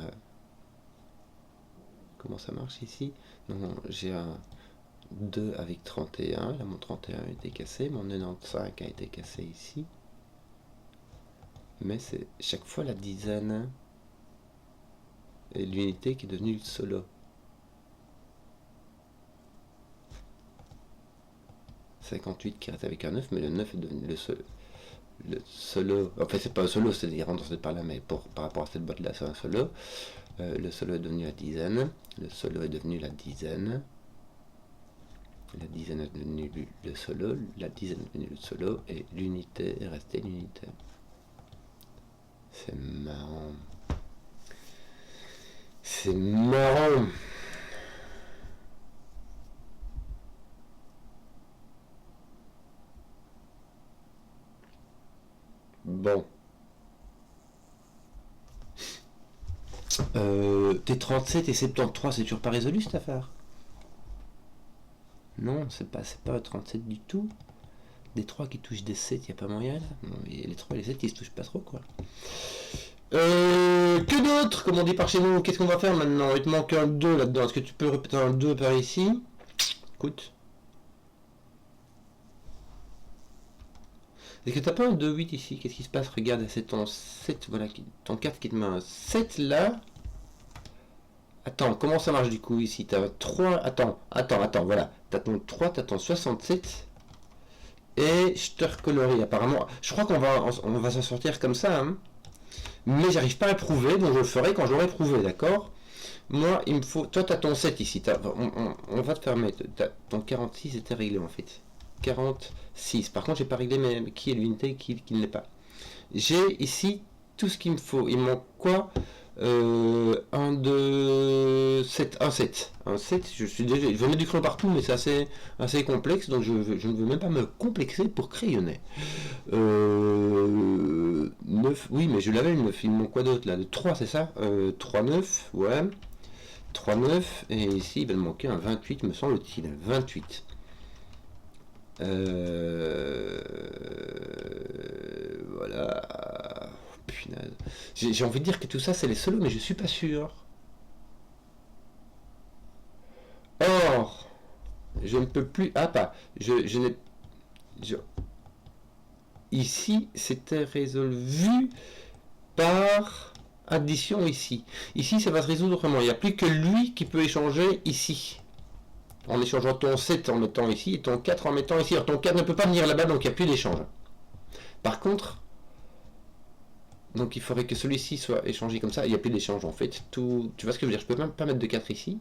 Comment ça marche ici? Non, j'ai un 2 avec 31. Là, mon 31 a été cassé. Mon 95 a été cassé ici. Mais c'est chaque fois la dizaine. Et l'unité qui est devenue le solo. 58 qui reste avec un 9, mais le 9 est devenu le solo. Le solo. En fait, c'est pas un solo, c'est-à-dire rentré par là, mais par rapport à cette boîte-là, c'est un solo. Le solo est devenu la dizaine. Le solo est devenu la dizaine. La dizaine est devenue le solo. La dizaine est devenue le solo. Et l'unité est restée l'unité. C'est marrant. C'est marrant. Bon. T'es 37 et 73, c'est toujours pas résolu cette affaire? Non, c'est pas 37 du tout. Des 3 qui touchent des 7, y a pas moyen là. Non, les 3 et les 7 qui se touchent pas trop quoi. Que d'autre, comme on dit par chez nous? Qu'est-ce qu'on va faire maintenant? Il te manque un 2 là-dedans. Est-ce que tu peux répéter un 2 par ici? Écoute. Est-ce que t'as pas un 2-8 ici? Qu'est-ce qui se passe? Regarde, c'est ton 7, voilà, ton 4 qui te met un 7 là. Attends, comment ça marche du coup ici? T'as un 3, attends, voilà. T'as ton 3, t'as ton 67. Et je te recolorie apparemment. Je crois qu'on va s'en sortir comme ça, hein. Mais j'arrive pas à prouver, donc je le ferai quand j'aurai prouvé, d'accord? Moi, il me faut... Toi, t'as ton 7 ici. On va te permettre. Ton 46 était réglé en fait. 46. Par contre, j'ai pas réglé qui est l'unité et qui ne l'est pas. J'ai ici tout ce qu'il me faut. Il me manque quoi? 1, 2, 7. Un 7. Un 7, je suis déjà... Je vais mettre du crayon partout, mais c'est assez complexe, donc je ne veux même pas me complexer pour crayonner. 9, oui, mais je l'avais le 9. Il me manque quoi d'autre là? De 3, c'est ça? 3, 9, ouais. 3, 9, et ici il va me manquer un 28, me semble-t-il. 28. Voilà. Punaise. J'ai envie de dire que tout ça c'est les solos, mais je suis pas sûr. Or, je ne peux plus. Ah, pas. Je n'ai. Ici, c'était résolu par addition ici. Ici, ça va se résoudre autrement. Il n'y a plus que lui qui peut échanger ici. En échangeant ton 7 en mettant ici et ton 4 en mettant ici. Alors ton 4 ne peut pas venir là-bas, donc il n'y a plus d'échange. Par contre, donc il faudrait que celui-ci soit échangé comme ça. Il n'y a plus d'échange en fait. Tout, tu vois ce que je veux dire? Je peux même pas mettre de 4 ici.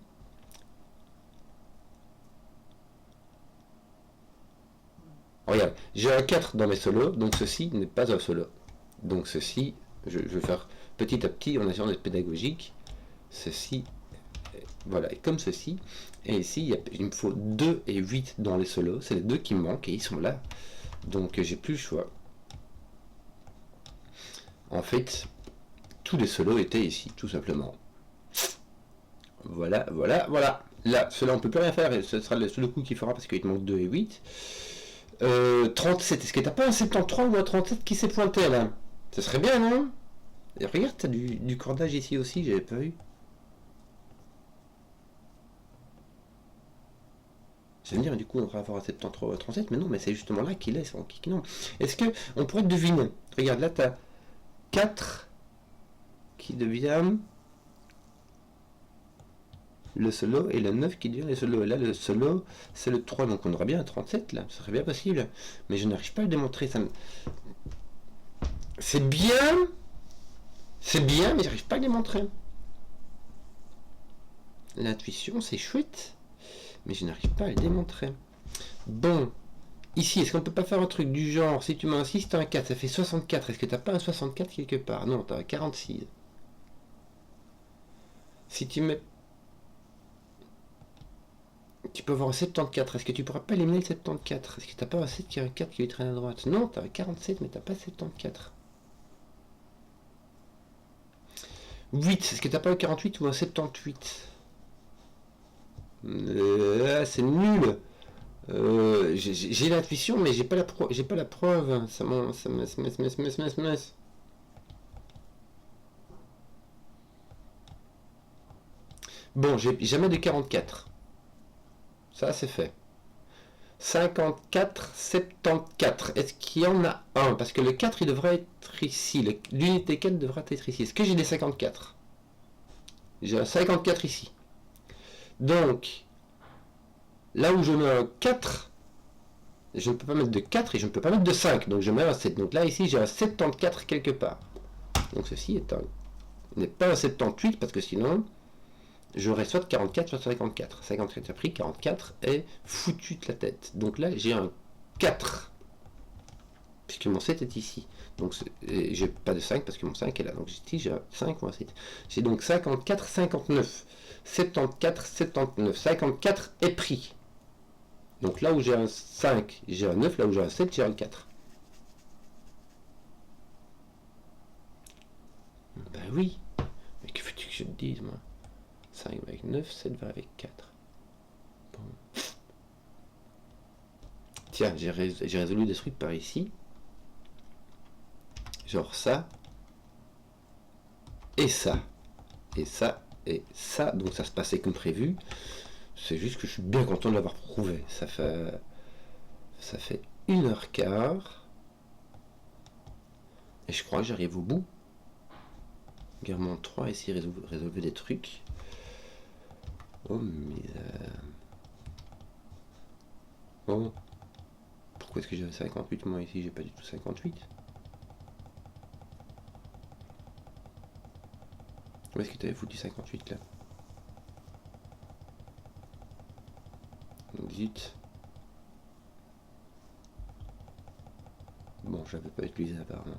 Regarde, j'ai un 4 dans mes solos, donc ceci n'est pas un solo. Donc ceci, je vais faire petit à petit en essayant d'être pédagogique. Ceci, voilà, et comme ceci. Et ici, il me faut 2 et 8 dans les solos. C'est les deux qui me manquent et ils sont là. Donc j'ai plus le choix. En fait, tous les solos étaient ici, tout simplement. Voilà, voilà, voilà. Là, cela on peut plus rien faire. Et ce sera le seul coup qu'il fera parce qu'il te manque 2 et 8. 37, est-ce que t'as pas un 73 ou un 37 qui s'est pointé là? Ce serait bien, non? Et regarde, t'as du cordage ici aussi, j'avais pas vu. Je vais me dire, du coup, on va avoir un 73 ou un 37, mais non, mais c'est justement là qu'il est, non. Est-ce que on pourrait deviner? Regarde, là, t'as 4 qui devient le solo et le 9 qui devient le solo. Et là, le solo, c'est le 3, donc on aura bien un 37 là, ça serait bien possible. Mais je n'arrive pas à le démontrer. C'est bien, mais j'arrive pas à le démontrer. L'intuition, c'est chouette, mais je n'arrive pas à le démontrer. Bon, ici, est-ce qu'on peut pas faire un truc du genre, si tu m'insistes, un 4, ça fait 64. Est-ce que t'as pas un 64 quelque part? Non, t'as un 46. Si tu mets... Tu peux avoir un 74. Est-ce que tu pourras pas éliminer le 74? Est-ce que t'as pas un 7 qui a un 4 qui lui traîne à droite? Non, t'as un 47, mais t'as pas 74. 8, est-ce que t'as pas un 48 ou un 78? C'est nul. J'ai l'intuition, mais j'ai pas la preuve. Ça me... Bon, j'ai jamais de 44. Ça, c'est fait. 54, 74. Est-ce qu'il y en a un? Parce que le 4, il devrait être ici. L'unité 4 devrait être ici. Est-ce que j'ai des 54? J'ai un 54 ici. Donc, là où je mets un 4, je ne peux pas mettre de 4 et je ne peux pas mettre de 5. Donc, je mets un 7. Donc là, ici, j'ai un 74 quelque part. Donc, ceci est un n'est pas un 78 parce que sinon j'aurais soit 44 soit 54. 54 a pris, 44 est foutu de la tête. Donc là j'ai un 4 puisque mon 7 est ici. Donc j'ai pas de 5 parce que mon 5 est là. Donc ici j'ai un 5 ou un 7. J'ai donc 54, 59. 74, 79. 54 est pris. Donc là où j'ai un 5, j'ai un 9. Là où j'ai un 7, j'ai un 4. Ben oui. Mais que veux-tu que je te dise, moi? 5 va avec 9, 7 va avec 4. Bon. Tiens, j'ai résolu des trucs par ici. Genre ça. Et ça. Et ça. Et ça. Donc ça se passait comme prévu. C'est juste que je suis bien content de l'avoir prouvé. Ça fait 1h15. Et je crois que j'arrive au bout. Garement 3, ici, résolver des trucs. Oh, misère. Oh. Pourquoi est-ce que j'avais 58, moi, ici? J'ai pas du tout 58. Où est-ce que tu avais foutu 58, là? 18. Bon, j'avais pas utilisé apparemment.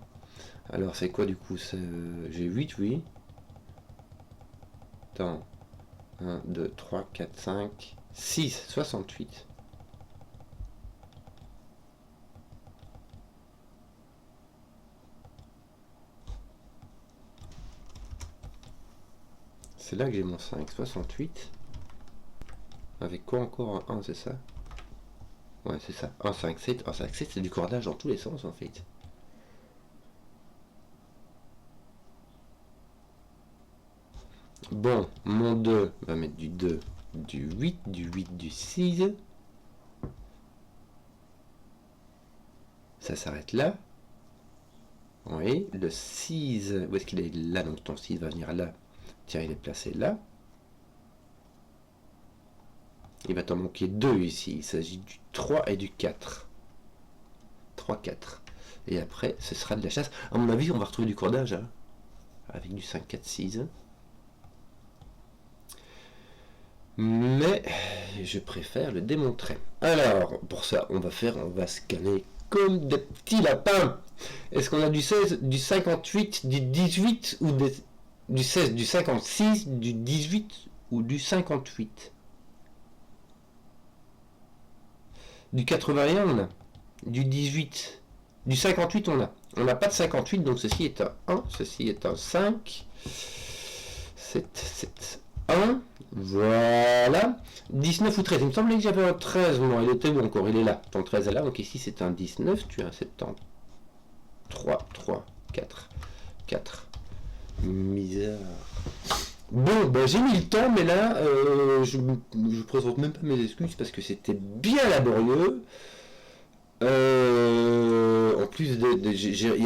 Alors, c'est quoi, du coup? J'ai 8, oui. Attends. 1, 2, 3, 4, 5, 6, 68. C'est là que j'ai mon 5, 68. Avec quoi encore un 1, c'est ça? Ouais, c'est ça. 1, 5, 7. 1, 5, 7, c'est du cordage dans tous les sens, en fait. Bon, mon 2 va mettre du 2, du 8, du 8, du 6. Ça s'arrête là. Oui, le 6, où est-ce qu'il est? Là, donc ton 6 va venir là. Tiens, il est placé là. Il va t'en manquer 2 ici. Il s'agit du 3 et du 4. 3, 4. Et après, ce sera de la chasse. À mon avis, on va retrouver du cordage. Hein, avec du 5, 4, 6. Mais je préfère le démontrer. Alors, pour ça, on va scanner comme des petits lapins. Est-ce qu'on a du 16, du 58, du 18 ou du 16, du 56, du 18 ou du 58? Du 81, on a. Du 18. Du 58, on a. On n'a pas de 58, donc ceci est un 1. Ceci est un 5. 7, 7, 1. Voilà. 19 ou 13. Il me semblait que j'avais un 13, moi. Il était où encore? Il est là. Ton 13 est là. Donc ici, c'est un 19. Tu as un 73. 3, 4. 4. Misère. Bon, ben j'ai mis le temps, mais là, je présente même pas mes excuses parce que c'était bien laborieux. En plus, il y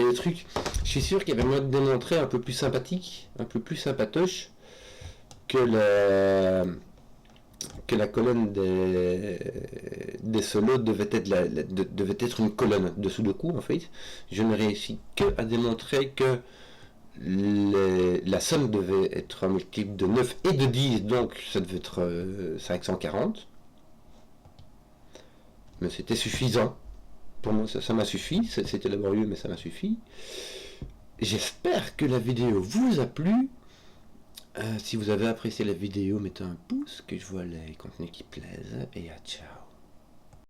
a des trucs. Je suis sûr qu'il y avait moyen de démontrer un peu plus sympathique, un peu plus sympatoche que la colonne des solos devait être une colonne de Sudoku en fait. Je ne réussis que à démontrer que la somme devait être un multiple de 9 et de 10, donc ça devait être 540. Mais c'était suffisant. Pour moi, ça m'a suffi. C'était laborieux, mais ça m'a suffi. J'espère que la vidéo vous a plu. Si vous avez apprécié la vidéo, mettez un pouce, que je vois les contenus qui plaisent. Et à ciao.